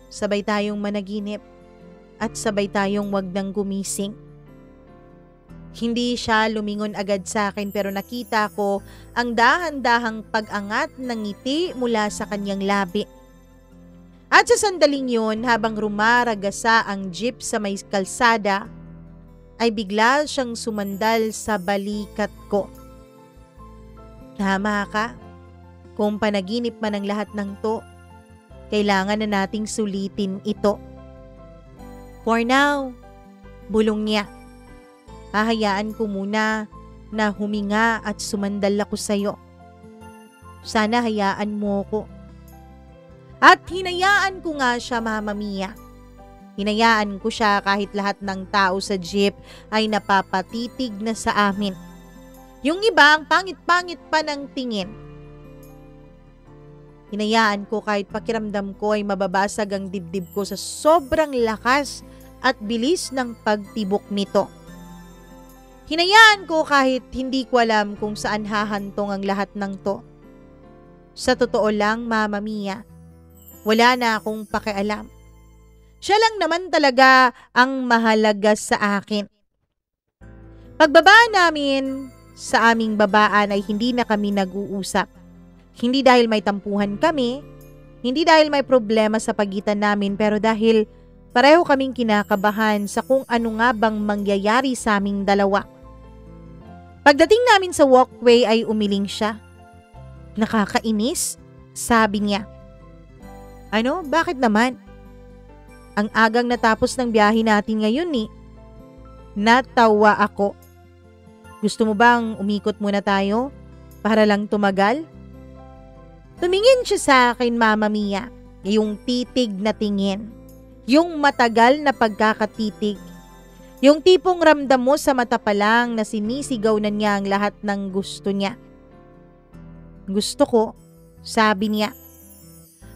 sabay tayong managinip at sabay tayong wag nang gumising. Hindi siya lumingon agad sa akin pero nakita ko ang dahan-dahang pag-angat ng ngiti mula sa kanyang labi. At sa sandaling yun, habang rumaragasa ang jeep sa may kalsada, ay bigla siyang sumandal sa balikat ko. Tama ka. Kung panaginip man ang lahat ng to, kailangan na nating sulitin ito. For now, bulong niya. Hahayaan ko muna na huminga at sumandal ako sa'yo. Sana hayaan mo ko. At hinayaan ko nga siya, Mama Mia. Hinayaan ko siya kahit lahat ng tao sa jeep ay napapatitig na sa amin. Yung iba ang pangit-pangit pa ng tingin. Hinayaan ko kahit pakiramdam ko ay mababasag ang dibdib ko sa sobrang lakas at bilis ng pagtibok nito. Hinayaan ko kahit hindi ko alam kung saan hahantong ang lahat ng to. Sa totoo lang, Mama Mia, wala na akong pakialam. Siya lang naman talaga ang mahalaga sa akin. Pagbaba namin sa aming babaan ay hindi na kami nag-uusap. Hindi dahil may tampuhan kami, hindi dahil may problema sa pagitan namin, pero dahil pareho kaming kinakabahan sa kung ano nga bang mangyayari sa aming dalawa. Pagdating namin sa walkway ay umiling siya. Nakakainis, sabi niya. Ano? Bakit naman? Ang agang natapos ng biyahe natin ngayon ni. Natawa ako. Gusto mo bang umikot muna tayo para lang tumagal? Tumingin siya sa akin, Mama Mia, yung titig na tingin. Yung matagal na pagkakatitig. Yung tipong ramdam mo sa mata pa lang na sinisigaw na niya ang lahat ng gusto niya. Gusto ko, sabi niya.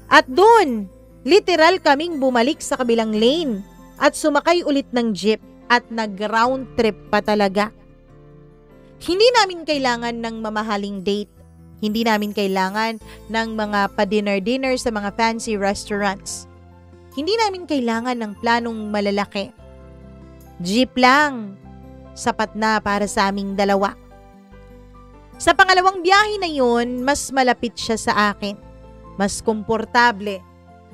At doon, literal kaming bumalik sa kabilang lane at sumakay ulit ng jeep at nag-round trip pa talaga. Hindi namin kailangan ng mamahaling date. Hindi namin kailangan ng mga pa-dinner-dinner sa mga fancy restaurants. Hindi namin kailangan ng planong malalaki. Jeep lang, sapat na para sa aming dalawa. Sa pangalawang biyahe na yun, mas malapit siya sa akin. Mas komportable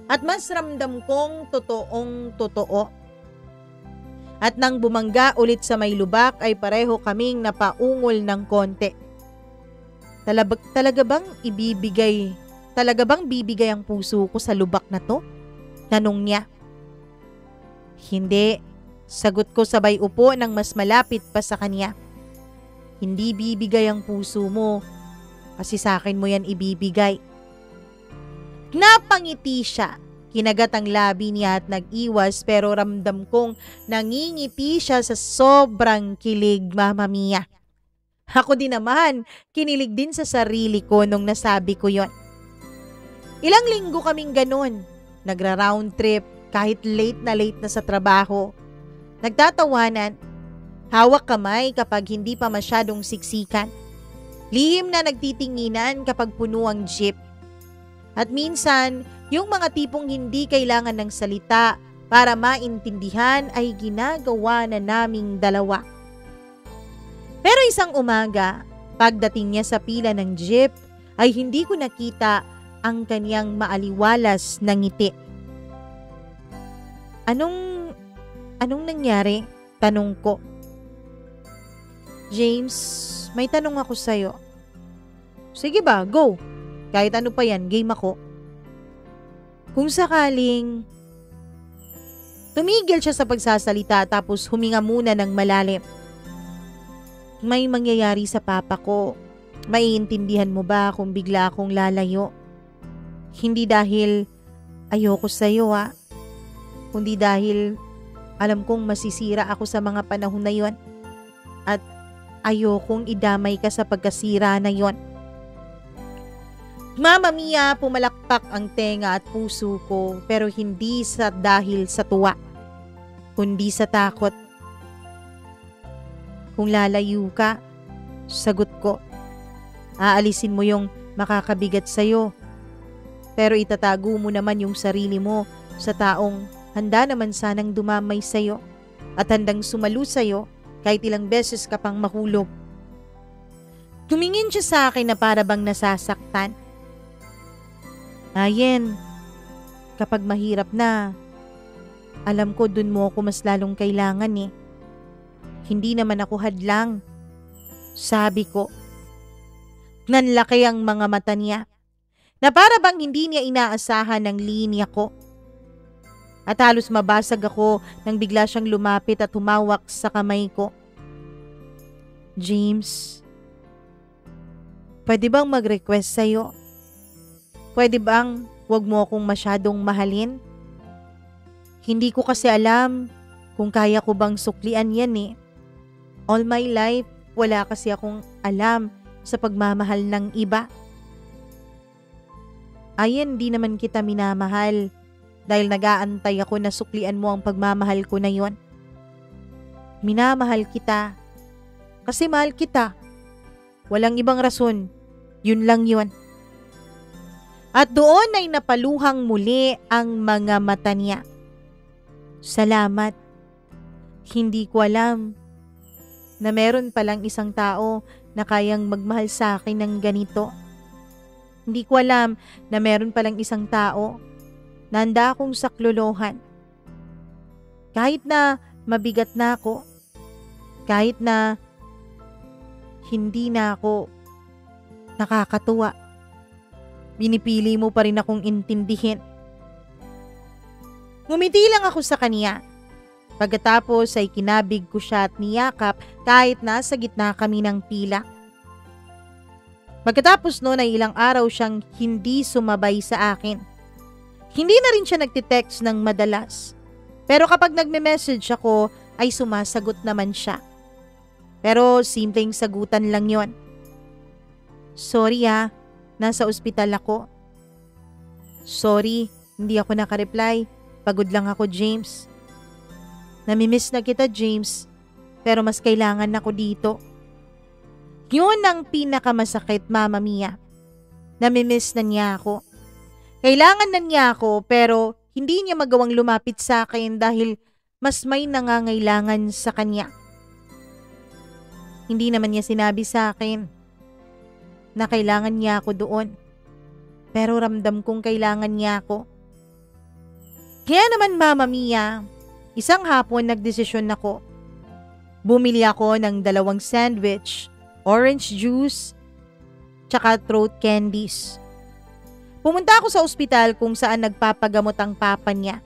at mas ramdam kong totoong totoo. At nang bumangga ulit sa may lubak ay pareho kaming napaungol ng konti. Talaga bang bibigay ang puso ko sa lubak na to? Tanong niya. Hindi, sagot ko sabay upo nang mas malapit pa sa kanya. Hindi bibigay ang puso mo kasi sa akin mo yan ibibigay. Napangiti siya. Kinagat ang labi niya at nag-iwas pero ramdam kong nangingiti siya sa sobrang kilig, Mama Mia. Ako din naman, kinilig din sa sarili ko nung nasabi ko yon. Ilang linggo kaming ganun. Nagra-round trip kahit late na sa trabaho. Nagtatawanan. Hawak kamay kapag hindi pa masyadong siksikan. Lihim na nagtitinginan kapag puno ang jeep. At minsan, yung mga tipong hindi kailangan ng salita para maintindihan ay ginagawa na naming dalawa. Pero isang umaga, pagdating niya sa pila ng jeep, ay hindi ko nakita ang kanyang maaliwalas na ngiti. Anong nangyari? Tanong ko. James, may tanong ako sa'yo. Sige ba, go. Kahit ano pa yan, game ako. Kung sakaling tumigil siya sa pagsasalita tapos huminga muna ng malalim. May mangyayari sa papa ko. Maiintindihan mo ba kung bigla akong lalayo? Hindi dahil ayoko sa'yo kundi dahil alam kong masisira ako sa mga panahon na yon. At ayokong idamay ka sa pagkasira na yon. Mama Mia, pumalakpak ang tenga at puso ko pero hindi dahil sa tuwa, kundi sa takot. Kung lalayo ka, sagot ko, aalisin mo yung makakabigat sa'yo. Pero itatago mo naman yung sarili mo sa taong handa naman sanang dumamay sa'yo at handang sumalo sa'yo kahit ilang beses ka pang mahulog. Tumingin siya sa akin na para bang nasasaktan. Ayen, kapag mahirap na, alam ko dun mo ako mas lalong kailangan eh. Hindi naman ako hadlang, sabi ko. Nanlaki ang mga mata niya, na para bang hindi niya inaasahan ang linya ko. At halos mabasag ako nang bigla siyang lumapit at humawak sa kamay ko. James, pwede bang mag-request sa'yo? Pwede bang wag mo akong masyadong mahalin? Hindi ko kasi alam kung kaya ko bang suklian yan eh. All my life, wala kasi akong alam sa pagmamahal ng iba. Ayan, di naman kita minamahal dahil nag-aantay ako na suklian mo ang pagmamahal ko na yon. Minamahal kita kasi mahal kita. Walang ibang rason, yun lang yun. At doon ay napaluhang muli ang mga mata niya. Salamat. Hindi ko alam na meron palang isang tao na kayang magmahal sa akin ng ganito. Hindi ko alam na meron palang isang tao na handa akong saklolohan. Kahit na mabigat na ako, kahit na hindi na ako nakakatuwa, binipili mo pa rin akong intindihin. Ngumiti lang ako sa kanya. Pagkatapos ay kinabig ko siya at niyakap kahit nasa gitna kami ng pila. Pagkatapos noon ay ilang araw siyang hindi sumabay sa akin. Hindi na rin siya nagtitext ng madalas. Pero kapag nagme-message ako ay sumasagot naman siya. Pero simpleng sagutan lang yon. Sorry nasa ospital ako. Sorry, hindi ako nakareply. Pagod lang ako, James. Namimiss na kita, James. Pero mas kailangan ako dito. Yun ang pinakamasakit, Mama Mia. Namimiss na niya ako. Kailangan na niya ako pero hindi niya magawang lumapit sa akin dahil mas may nangangailangan sa kanya. Hindi naman niya sinabi sa akin na kailangan niya ako doon. Pero ramdam kong kailangan niya ako. Kaya naman, Mama Mia, isang hapon nagdesisyon ako. Bumili ako ng 2 sandwich, orange juice, tsaka throat candies. Pumunta ako sa ospital kung saan nagpapagamot ang papa niya.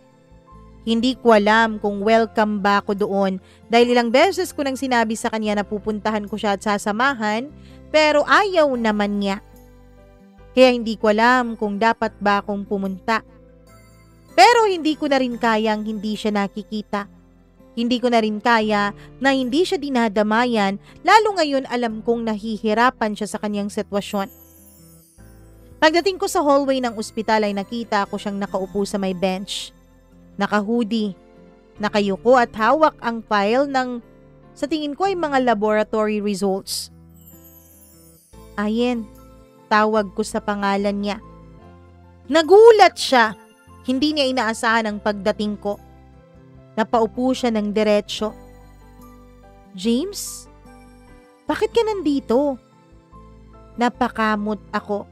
Hindi ko alam kung welcome ba ako doon dahil ilang beses ko nang sinabi sa kanya na pupuntahan ko siya at sasamahan pero ayaw naman niya. Kaya hindi ko alam kung dapat ba akong pumunta. Pero hindi ko na rin kayang hindi siya nakikita. Hindi ko na rin kaya na hindi siya dinadamayan, lalo ngayon alam kong nahihirapan siya sa kanyang sitwasyon. Pagdating ko sa hallway ng ospital ay nakita ko siyang nakaupo sa may bench. Naka-hoodie, nakayuko at hawak ang file ng sa tingin ko ay mga laboratory results. Ayen, tawag ko sa pangalan niya. Nagulat siya. Hindi niya inaasahan ang pagdating ko. Napaupo siya ng diretsyo. James? Bakit ka nandito? Napakamot ako.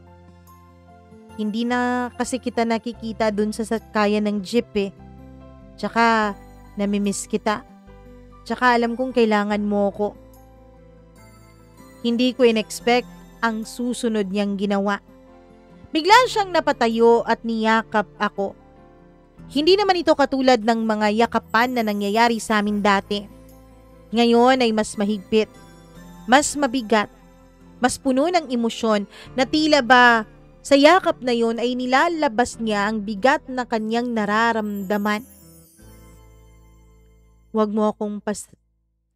Hindi na kasi kita nakikita dun sa sakayan ng jeep eh. Tsaka namimiss kita. Tsaka alam kong kailangan mo ko. Hindi ko in-expect ang susunod niyang ginawa. Bigla siyang napatayo at niyakap ako. Hindi naman ito katulad ng mga yakapan na nangyayari sa amin dati. Ngayon ay mas mahigpit, mas mabigat, mas puno ng emosyon na tila ba sa yakap na yon ay nilalabas niya ang bigat na kanyang nararamdaman. Huwag mo akong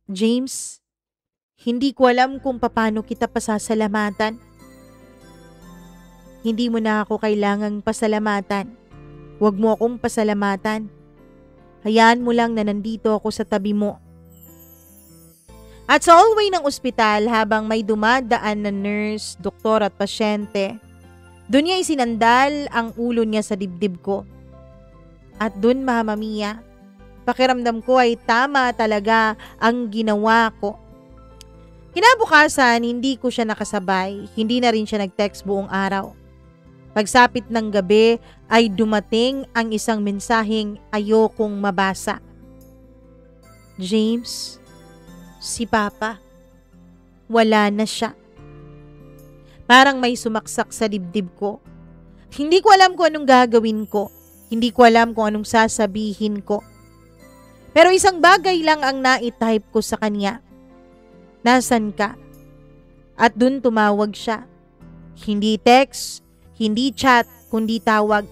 James, hindi ko alam kung paano kita pasasalamatan. Hindi mo na ako kailangang pasalamatan. Huwag mo akong pasalamatan. Hayaan mo lang na nandito ako sa tabi mo. At sa hallway ng ospital habang may dumadaan na nurse, doktor at pasyente, doon niya isinandal ang ulo niya sa dibdib ko. At doon, Mama Mia, pakiramdam ko ay tama talaga ang ginawa ko. Kinabukasan, hindi ko siya nakasabay. Hindi na rin siya nag-text buong araw. Pagsapit ng gabi ay dumating ang isang mensaheng ayokong mabasa. James, si Papa, wala na siya. Parang may sumaksak sa dibdib ko. Hindi ko alam kung anong gagawin ko. Hindi ko alam kung anong sasabihin ko. Pero isang bagay lang ang naitype ko sa kanya. Nasaan ka? At dun tumawag siya. Hindi text, hindi chat, kundi tawag.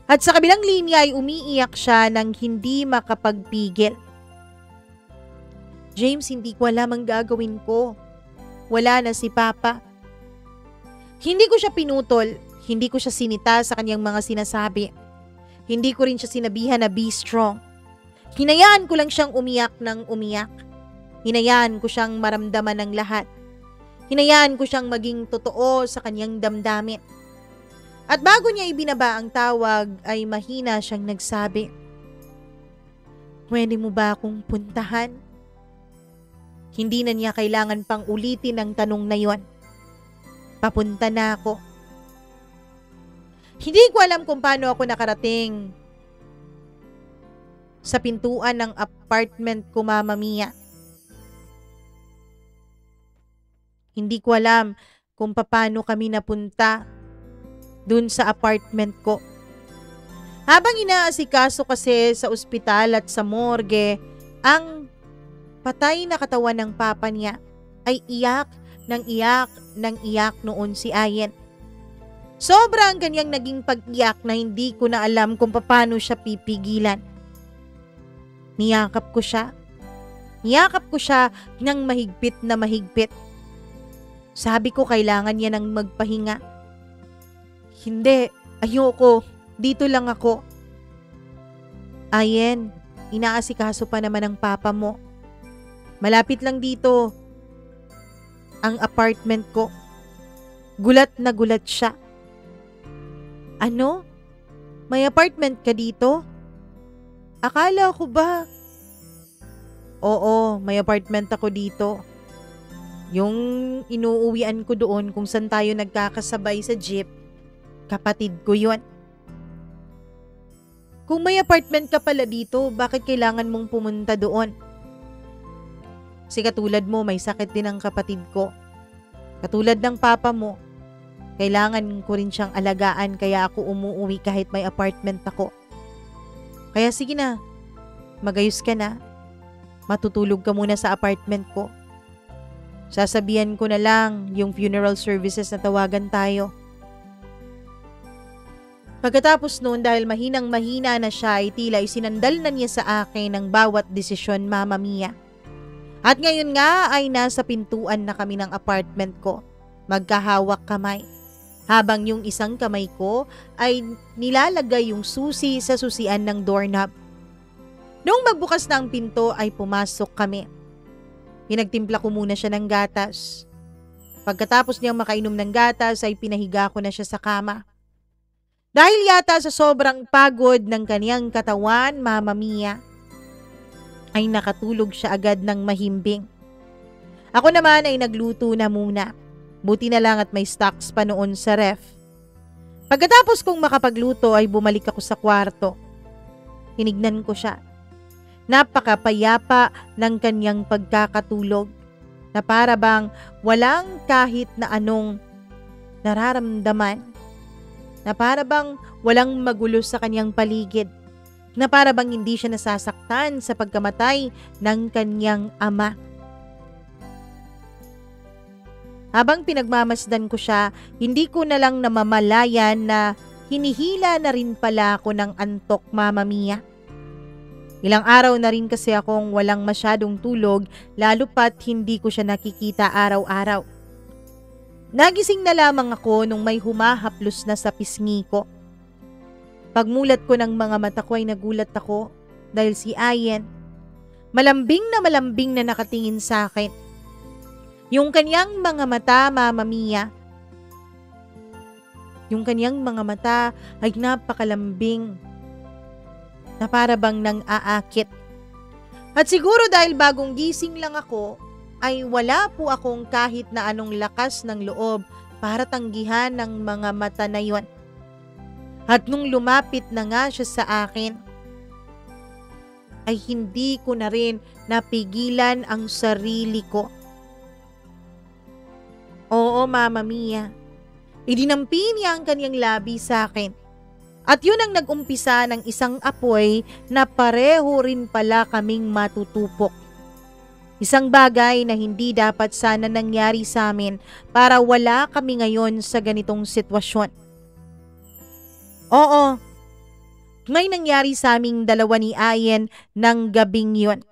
At sa kabilang linya ay umiiyak siya nang hindi makapagpigil. James, hindi ko alam ang gagawin ko. Wala na si Papa. Hindi ko siya pinutol, hindi ko siya sinita sa kanyang mga sinasabi. Hindi ko rin siya sinabihan na be strong. Hinayaan ko lang siyang umiyak ng umiyak. Hinayaan ko siyang maramdaman ng lahat. Hinayaan ko siyang maging totoo sa kanyang damdamin. At bago niya ibinaba ang tawag ay mahina siyang nagsabi, "Pwede mo ba akong puntahan?" Hindi na niya kailangan pang ulitin ang tanong na yon. Papunta na ako. Hindi ko alam kung paano ako nakarating sa pintuan ng apartment ko, Mama Mia. Hindi ko alam kung paano kami napunta dun sa apartment ko. Habang inaasikaso kasi sa ospital at sa morgue, ang patay na katawan ng papa niya ay iyak ng iyak noon si Ayen. Sobra ang kanyang naging pag-iyak na hindi ko na alam kung paano siya pipigilan. Niyakap ko siya. Niyakap ko siya ng mahigpit na mahigpit. Sabi ko kailangan niya ng magpahinga. Hindi, ayoko. Dito lang ako. Ayen, inaasikaso pa naman ng papa mo. Malapit lang dito ang apartment ko. Gulat na gulat siya. Ano? May apartment ka dito? Akala ko ba? Oo, may apartment ako dito. Yung inuuwian ko doon kung saan tayo nagkakasabay sa jeep, kapatid ko yun. Kung may apartment ka pala dito, bakit kailangan mong pumunta doon? Kasi katulad mo, may sakit din ang kapatid ko. Katulad ng papa mo, kailangan ko rin siyang alagaan kaya ako umuwi kahit may apartment ako. Kaya sige na, magayos ka na. Matutulog ka muna sa apartment ko. Sasabihan ko na lang yung funeral services na tawagan tayo. Pagkatapos noon dahil mahinang-mahina na siya ay tila isinandal na niya sa akin ang bawat desisyon, Mama Mia. At ngayon nga ay nasa pintuan na kami ng apartment ko. Magkahawak kamay. Habang yung isang kamay ko ay nilalagay yung susi sa susian ng doorknob. Noong magbukas na ang pinto ay pumasok kami. Pinagtimpla ko muna siya ng gatas. Pagkatapos niyang makainom ng gatas ay pinahiga ko na siya sa kama. Dahil yata sa sobrang pagod ng kaniyang katawan, Mama Mia, ay nakatulog siya agad ng mahimbing. Ako naman ay nagluto na muna. Buti na lang at may stocks pa noon sa ref. Pagkatapos kong makapagluto ay bumalik ako sa kwarto. Tinignan ko siya. Napakapayapa ng kanyang pagkakatulog na para bang walang kahit na anong nararamdaman. Na para bang walang magulo sa kanyang paligid. Na para bang hindi siya nasasaktan sa pagkamatay ng kanyang ama. Habang pinagmamasdan ko siya, hindi ko na lang namamalayan na hinihila na rin pala ako ng antok, Mama Mia. Ilang araw na rin kasi akong walang masyadong tulog, lalo pat hindi ko siya nakikita araw-araw. Nagising na lamang ako nung may humahaplos na sa pisngi ko. Pagmulat ko ng mga mata ko ay nagulat ako dahil si Ayen, malambing na nakatingin sa akin. Yung kanyang mga mata, Mama Mia, yung kanyang mga mata ay napakalambing na para bang nang aakit. At siguro dahil bagong gising lang ako, ay wala po akong kahit na anong lakas ng loob para tanggihan ng mga mata na yon. At nung lumapit na nga siya sa akin, ay hindi ko na rin napigilan ang sarili ko. Oo, Mama Mia, idinampi niya ang kanyang labi sa akin. At yun ang nag-umpisa ng isang apoy na pareho rin pala kaming matutupok. Isang bagay na hindi dapat sana nangyari sa amin para wala kami ngayon sa ganitong sitwasyon. Oo, may nangyari sa aming dalawa ni Ayen ng gabing yun.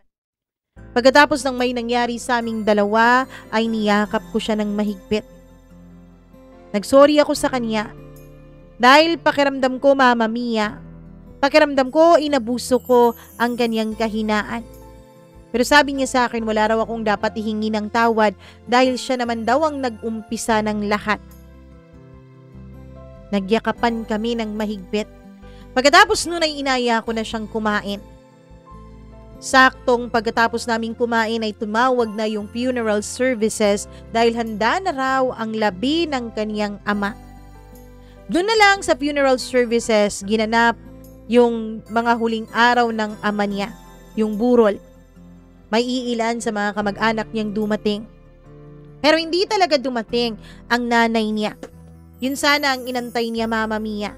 Pagkatapos ng may nangyari sa aming dalawa ay niyakap ko siya ng mahigpit. Nagsorry ako sa kanya. Dahil pakiramdam ko, Mama Mia, pakiramdam ko inabuso ko ang kanyang kahinaan. Pero sabi niya sa akin wala raw akong dapat ihingi ng tawad dahil siya naman daw ang nag-umpisa ng lahat. Nagyakapan kami ng mahigpit. Pagkatapos nun ay inaya ko na siyang kumain. Saktong pagkatapos naming kumain ay tumawag na yung funeral services dahil handa na raw ang labi ng kanyang ama. Doon na lang sa funeral services ginanap yung mga huling araw ng ama niya, yung burol. May iilan sa mga kamag-anak niyang dumating. Pero hindi talaga dumating ang nanay niya. Yun sana ang inantay niya, Mama Mia.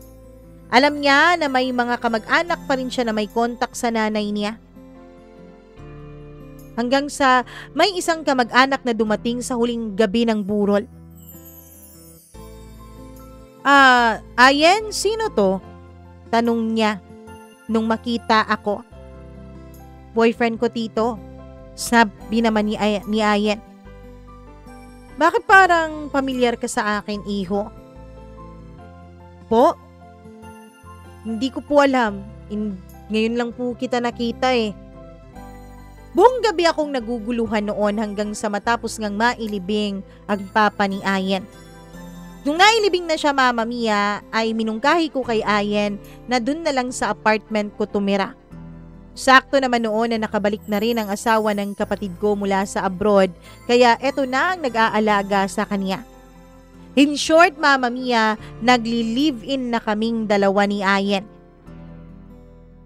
Alam niya na may mga kamag-anak pa rin siya na may kontak sa nanay niya. Hanggang sa may isang kamag-anak na dumating sa huling gabi ng burol. Ayen, sino to? Tanong niya nung makita ako. Boyfriend ko, tito. Sabi naman ni Ayen. Bakit parang pamilyar ka sa akin, iho? Po? Hindi ko po alam. Ngayon lang po kita nakita eh. Buong gabi akong naguguluhan noon hanggang sa matapos ngang mailibing ang papa ni Ayen. Nung nailibing na siya, Mama Mia, ay minungkahi ko kay Ayen na dun na lang sa apartment ko tumira. Sakto naman noon na nakabalik na rin ang asawa ng kapatid ko mula sa abroad, kaya eto na ang nag-aalaga sa kanya. In short, Mama Mia, nagli-live-in na kaming dalawa ni Ayen.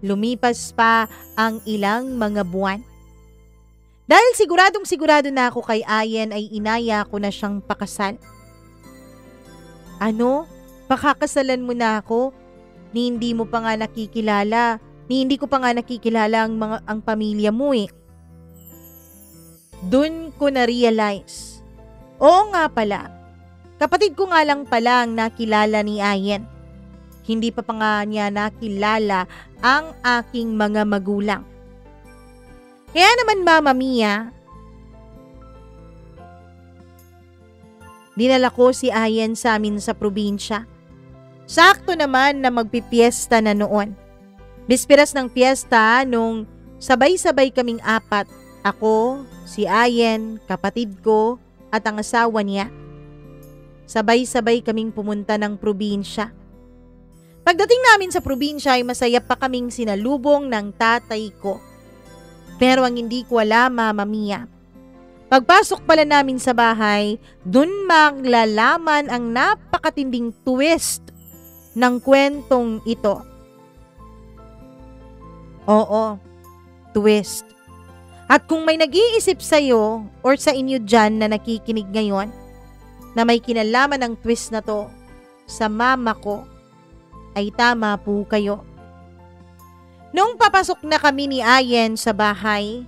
Lumipas pa ang ilang mga buwan. Dahil sigurado na ako kay Ayen ay inaya ko na siyang pakasal. Ano? Pakakasalan mo na ako? Hindi mo pa nga nakikilala. Hindi ko pa nga nakikilala ang pamilya mo eh. Doon ko na-realize. Oo nga pala. Kapatid ko nga lang pala ang nakilala ni Ayen. Hindi pa nga niya nakilala ang aking mga magulang. Kaya naman, Mama Mia, dinala ko si Ayen sa amin sa probinsya. Sakto naman na magpipiesta na noon. Bisperas ng piyesta nung sabay-sabay kaming apat. Ako, si Ayen, kapatid ko at ang asawa niya. Sabay-sabay kaming pumunta ng probinsya. Pagdating namin sa probinsya ay masaya pa kaming sinalubong ng tatay ko. Pero ang hindi ko alam, Mama Mia, pagpasok pala namin sa bahay, dun maglalaman ang napakatinding twist ng kwentong ito. Oo, twist. At kung may nag-iisip sa'yo or sa inyo dyan na nakikinig ngayon na may kinalaman ng twist na to sa mama ko, ay tama po kayo. Nung papasok na kami ni Ayen sa bahay,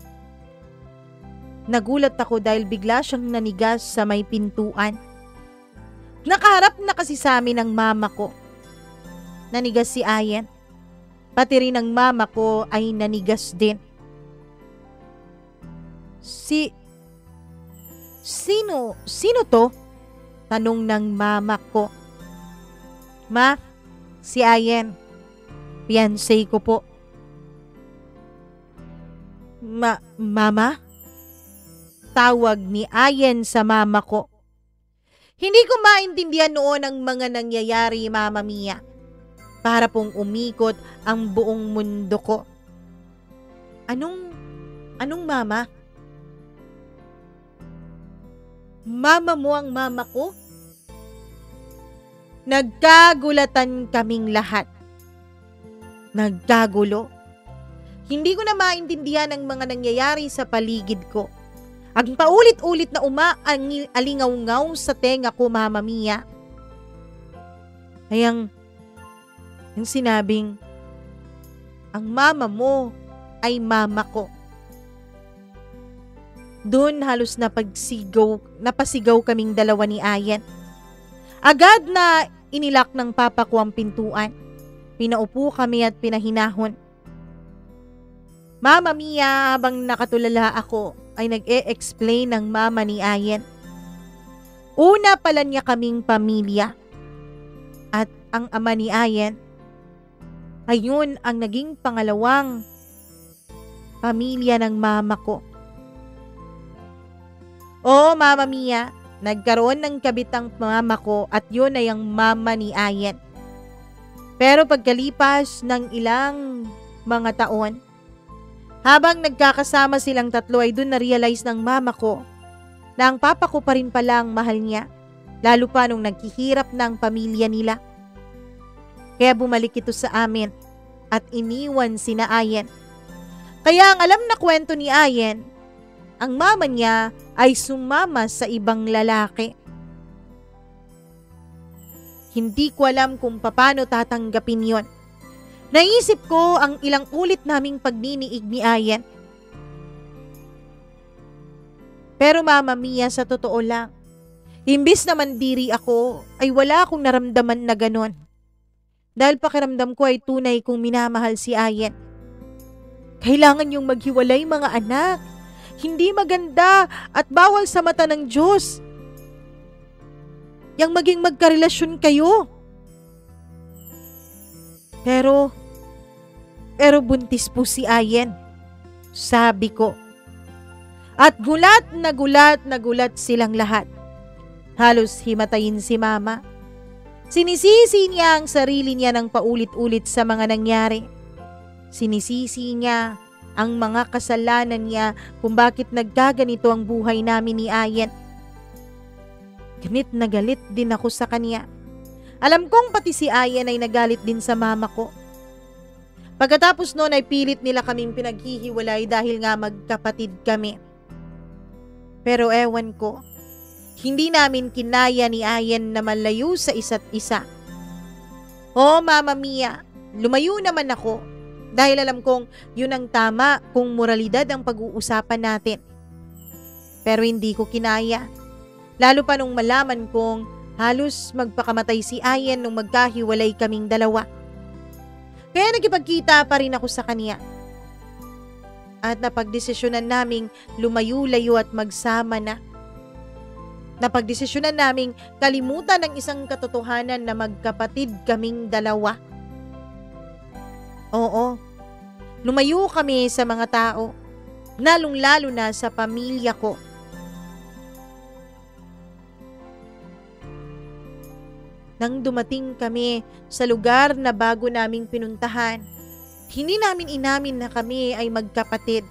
nagulat ako dahil bigla siyang nanigas sa may pintuan. Nakaharap na kasi sa amin ang mama ko. Nanigas si Ayen. Pati rin ang mama ko ay nanigas din. Sino to? Tanong ng mama ko. Ma, si Ayen. Fiancé ko po. Mama? Tawag ni Ayen sa mama ko. Hindi ko maintindihan noon ang mga nangyayari, Mama Mia. Para pong umikot ang buong mundo ko. Anong mama? Mama mo ang mama ko? Nagkagulatan kaming lahat. Nagkagulo. Hindi ko na maintindihan ang mga nangyayari sa paligid ko. Ang paulit-ulit na alingaw-ngaw sa tenga ko, Mama Mia. Yung sinabing, ang mama mo ay mama ko. Doon halos napasigaw kaming dalawa ni Ayen. Agad na inilak ng papa ko ang pintuan. Pinaupo kami at pinahinahon. Mama Mia, habang nakatulala ako, ay nag-e-explain ng mama ni Ayen. Una pala niya kaming pamilya. At ang ama ni Ayen, ayun ang naging pangalawang pamilya ng mama ko. Oo, Mama Mia, nagkaroon ng kabit ang mama ko at yun ay ang mama ni Ayen. Pero pagkalipas ng ilang mga taon, habang nagkakasama silang tatlo ay dun na-realize ng mama ko na ang papa ko pa rin pala ang mahal niya, lalo pa nung naghihirap ng pamilya nila. Kaya bumalik ito sa amin at iniwan sina Ayen. Kaya ang alam na kwento ni Ayen, ang mama niya ay sumama sa ibang lalaki. Hindi ko alam kung paano tatanggapin yon. Naisip ko ang ilang ulit naming pagniniig ni Ayen. Pero Mama Mia, sa totoo lang, imbis na mandiri ako, ay wala akong naramdaman na ganon. Dahil pakiramdam ko ay tunay kong minamahal si Ayen. Kailangan niyong maghiwalay mga anak. Hindi maganda at bawal sa mata ng Diyos yang maging magkarelasyon kayo. Pero buntis po si Ayen, sabi ko. At gulat na gulat silang lahat. Halos himatayin si Mama. Sinisisi niya ang sarili niya ng paulit-ulit sa mga nangyari. Sinisisi niya ang mga kasalanan niya kung bakit nagkaganito ang buhay namin ni Ayen. Ganit na galit din ako sa kanya. Alam kong pati si Ayen ay nagalit din sa mama ko. Pagkatapos noon ay pilit nila kaming pinaghihiwalay dahil nga magkapatid kami. Pero ewan ko, hindi namin kinaya ni Ayen na malayo sa isa't isa. Oh Mama Mia, lumayo naman ako dahil alam kong yun ang tama kung moralidad ang pag-uusapan natin. Pero hindi ko kinaya. Lalo pa nung malaman kong halos magpakamatay si Ayen nung magkahiwalay kaming dalawa. Kaya nagipagkita pa rin ako sa kanya. At napagdesisyonan naming lumayo-layo at magsama na. Napagdesisyonan naming kalimutan ang isang katotohanan na magkapatid kaming dalawa. Oo, lumayo kami sa mga tao, lalong-lalo na sa pamilya ko. Nang dumating kami sa lugar na bago naming pinuntahan, hindi namin inamin na kami ay magkapatid.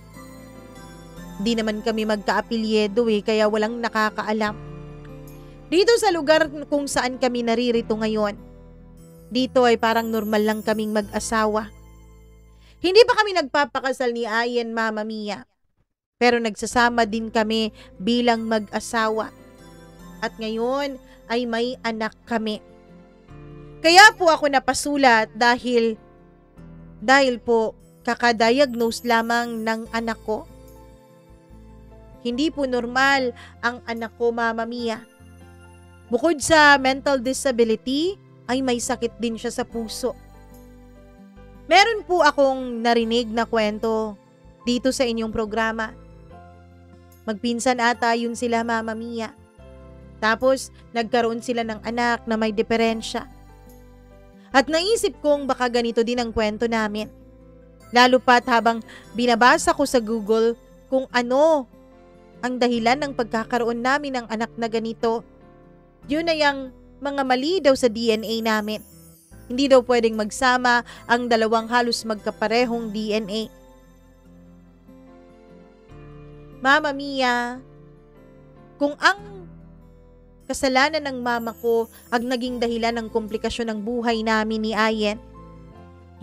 Di naman kami magkaapelyedo kaya walang nakakaalam. Dito sa lugar kung saan kami naririto ngayon, dito ay parang normal lang kaming mag-asawa. Hindi pa kami nagpapakasal ni Ayen, Mama Mia. Pero nagsasama din kami bilang mag-asawa. At ngayon ay may anak kami. Kaya po ako napasulat dahil po kakadiagnose lamang ng anak ko. Hindi po normal ang anak ko, Mama Mia. Bukod sa mental disability, ay may sakit din siya sa puso. Meron po akong narinig na kwento dito sa inyong programa. Magpinsan ata yun sila, Mama Mia. Tapos nagkaroon sila ng anak na may diferensya. At naisip kong baka ganito din ang kwento namin. Lalo pat habang binabasa ko sa Google kung ano ang dahilan ng pagkakaroon namin ng anak na ganito. Yun ay ang mga mali daw sa DNA namin. Hindi daw pwedeng magsama ang dalawang halos magkaparehong DNA. Mama Mia, kung ang kasalanan ng mama ko ang naging dahilan ng komplikasyon ng buhay namin ni Ayen,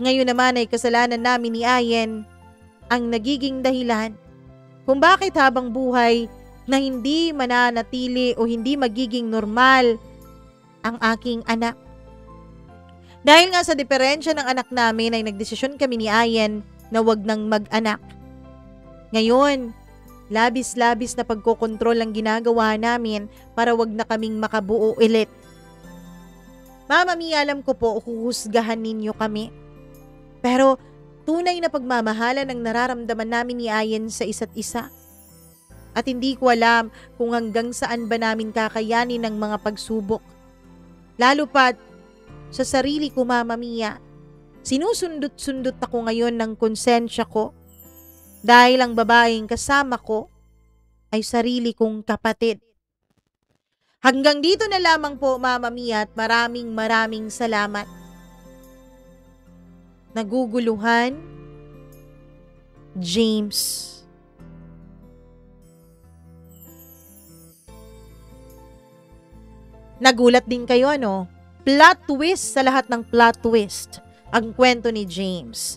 ngayon naman ay kasalanan namin ni Ayen ang nagiging dahilan kung bakit habang buhay na hindi mananatili o hindi magiging normal ang aking anak. Dahil nga sa diferensya ng anak namin ay nagdesisyon kami ni Ayen na wag nang mag-anak. Ngayon, labis-labis na pagkokontrol ang ginagawa namin para wag na kaming makabuo ulit. Mama Mia, alam ko po huhusgahan ninyo kami. Pero tunay na pagmamahalan ang nararamdaman namin ni Ayen sa isa't isa. At hindi ko alam kung hanggang saan ba namin kakayanin ang mga pagsubok. Lalo pat sa sarili ko, Mama Mia, sinusundot-sundot ako ngayon ng konsensya ko. Dahil ang babaeng kasama ko ay sarili kong kapatid. Hanggang dito na lamang po, Mama Mia, at maraming salamat. Naguguluhan, James. Nagulat din kayo, ano? Plot twist sa lahat ng plot twist ang kwento ni James.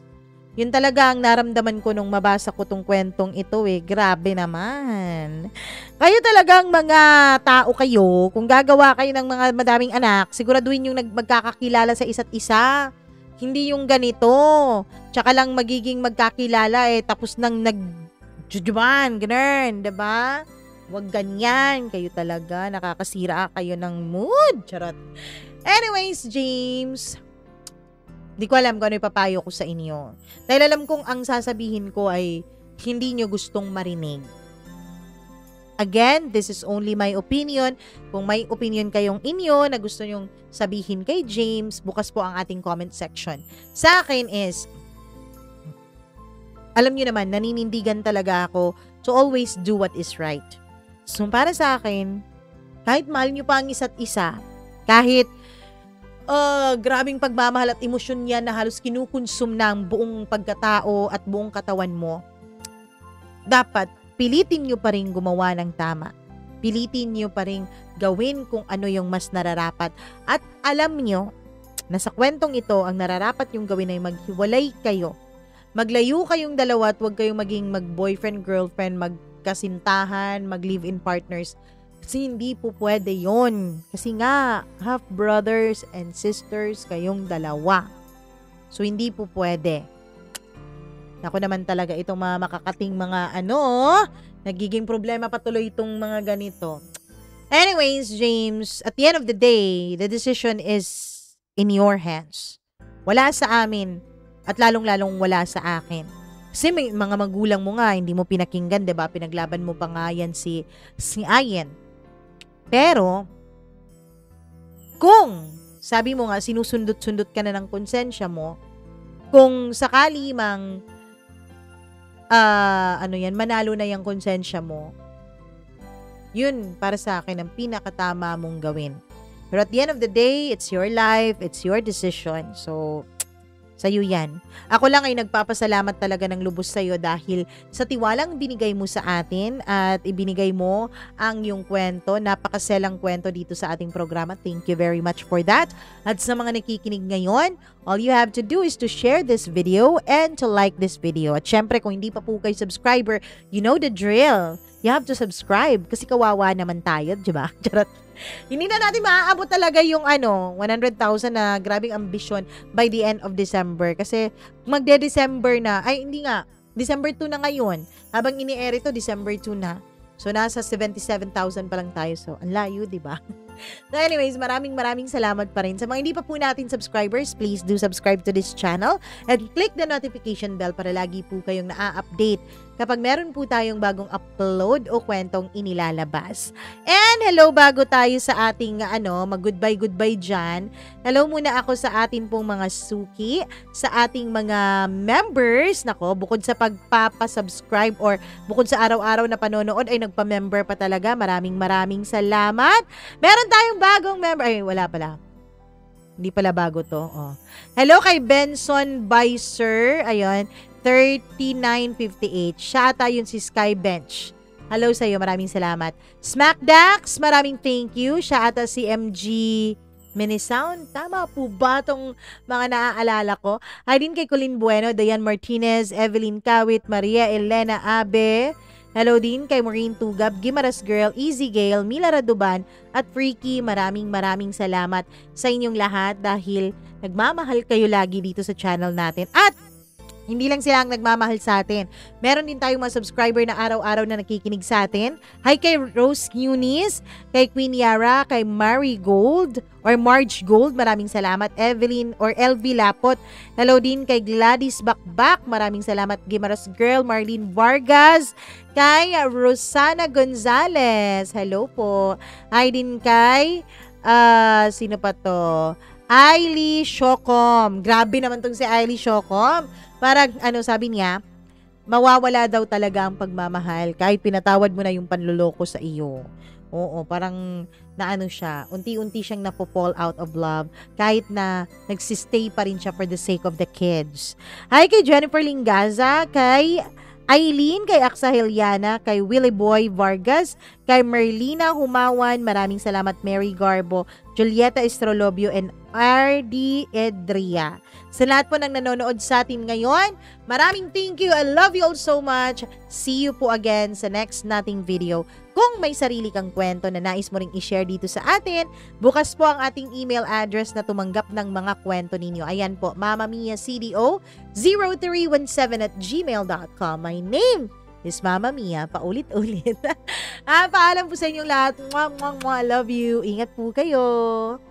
Yun talaga ang naramdaman ko nung mabasa ko tong kwentong ito Grabe naman. Kayo talagang mga tao kayo, kung gagawa kayo ng mga madaming anak, siguraduhin yung magkakakilala sa isa't isa. Hindi yung ganito. Tsaka lang magiging magkakilala tapos nang nagjujuban, ganun, diba? Huwag ganyan. Kayo talaga, nakakasira kayo ng mood. Charot. Anyways, James, Di ko alam kung ano ipapayo ko sa inyo. Dahil alam kong ang sasabihin ko ay hindi nyo gustong marinig. Again, this is only my opinion. Kung may opinion kayong inyo na gusto nyong sabihin kay James, bukas po ang ating comment section. Sa akin is, alam nyo naman, naninindigan talaga ako to always do what is right. So, para sa akin, kahit mahal nyo pa ang isa't isa, kahit grabing pagmamahal at emosyon yan na halos kinukonsum na ang buong pagkatao at buong katawan mo, dapat pilitin nyo pa rin gumawa ng tama. Pilitin nyo pa rin gawin kung ano yung mas nararapat. At alam nyo, na sa kwentong ito, ang nararapat yung gawin ay maghiwalay kayo. Maglayo kayong dalawa at huwag kayong maging mag-boyfriend, girlfriend, magkasintahan, mag-live-in partners. Kasi hindi po pwede yon. Kasi nga, half brothers and sisters kayong dalawa. So, hindi po pwede. Ako naman talaga itong mga makakating mga nagiging problema patuloy itong mga ganito. Anyways, James, at the end of the day, the decision is in your hands. Wala sa amin at lalong-lalong wala sa akin. Kasi may mga magulang mo nga, hindi mo pinakinggan, 'di ba? Pinaglaban mo pa nga yan si Ayen. Pero, kung sabi mo nga, sinusundot-sundot ka na ng konsensya mo, kung sakali mang manalo na yung konsensya mo, yun, para sa akin, ang pinakatama mong gawin. Pero at the end of the day, it's your life, it's your decision. So, sa'yo yan. Ako lang ay nagpapasalamat talaga ng lubos sa'yo dahil sa tiwalang binigay mo sa atin at ibinigay mo ang iyong kwento, napakaselang kwento dito sa ating programa. Thank you very much for that. At sa mga nakikinig ngayon, all you have to do is to share this video and to like this video. At syempre, kung hindi pa po kayo subscriber, you know the drill. You have to subscribe kasi kawawa naman tayo, diba? Charot. Hindi na natin maaabot talaga yung 100,000 na grabing ambisyon by the end of December. Kasi magde-December na, ay hindi nga, December 2 na ngayon. Habang ini-air ito, December 2 na. So, nasa 77,000 pa lang tayo. So, ang layo, diba? So, anyways, maraming salamat pa rin. Sa mga hindi pa po natin subscribers, please do subscribe to this channel and click the notification bell para lagi po kayong na-update kapag meron po tayong bagong upload o kwentong inilalabas. And hello, bago tayo sa ating mag-goodbye dyan. Hello muna ako sa atin pong mga suki, sa ating mga members. Nako, bukod sa pagpapasubscribe or bukod sa araw-araw na panonood ay nagpa-member pa talaga. Maraming salamat. Meron tayong bagong member. Ay, wala pala. Hindi pala bago to. Oh. Hello kay Benson Bicer. Ayun. 3958. Siya ata yun si Skybench. Hello sa iyo, maraming salamat. Smackdax, maraming thank you. Siya ata si MG Minisound. Tama po ba itong mga naaalala ko? Ay din kay Colin Bueno, Dayan Martinez, Evelyn Kawit, Maria Elena Abe. Hello din kay Maureen Tugab, Gimaras Girl, Easy Gale, Mila Raduban, at Freaky. Maraming salamat sa inyong lahat dahil nagmamahal kayo lagi dito sa channel natin. At hindi lang sila ang nagmamahal sa atin. Meron din tayong mga subscriber na araw-araw na nakikinig sa atin. Hi kay Rose Eunice, kay Queen Yara, kay Marie Gold or Marge Gold. Maraming salamat. Evelyn or LV Lapot. Hello din kay Gladys Bakbak. Maraming salamat. Gimaras Girl, Marlene Vargas. Kay Rosana Gonzalez. Hello po. Hi din kay sino pa to? Ailey Shokom. Grabe naman tong si Ailey Shokom. Parang sabi niya, mawawala daw talaga ang pagmamahal kahit pinatawad mo na yung panloloko sa iyo. Oo, parang siya, unti-unti siyang napo-fall out of love kahit na nagsistay pa rin siya for the sake of the kids. Hi kay Jennifer Lingaza, kay Aileen, kay Aksa Heliana, kay Willie Boy Vargas, kay Merlina Humawan, maraming salamat. Mary Garbo, Julieta Estrolobio, and RD Edria. Sa lahat po ng nanonood sa atin ngayon, maraming thank you. I love you all so much. See you po again sa next nating video. Kung may sarili kang kwento na nais mo ring i-share dito sa atin, bukas po ang ating email address na tumanggap ng mga kwento ninyo. Ayan po, mamamiacdo0317@gmail.com. My name is Mama Mia. Paulit-ulit. Paalam po sa inyong lahat. Mwah, mwah, mwah. I love you. Ingat po kayo.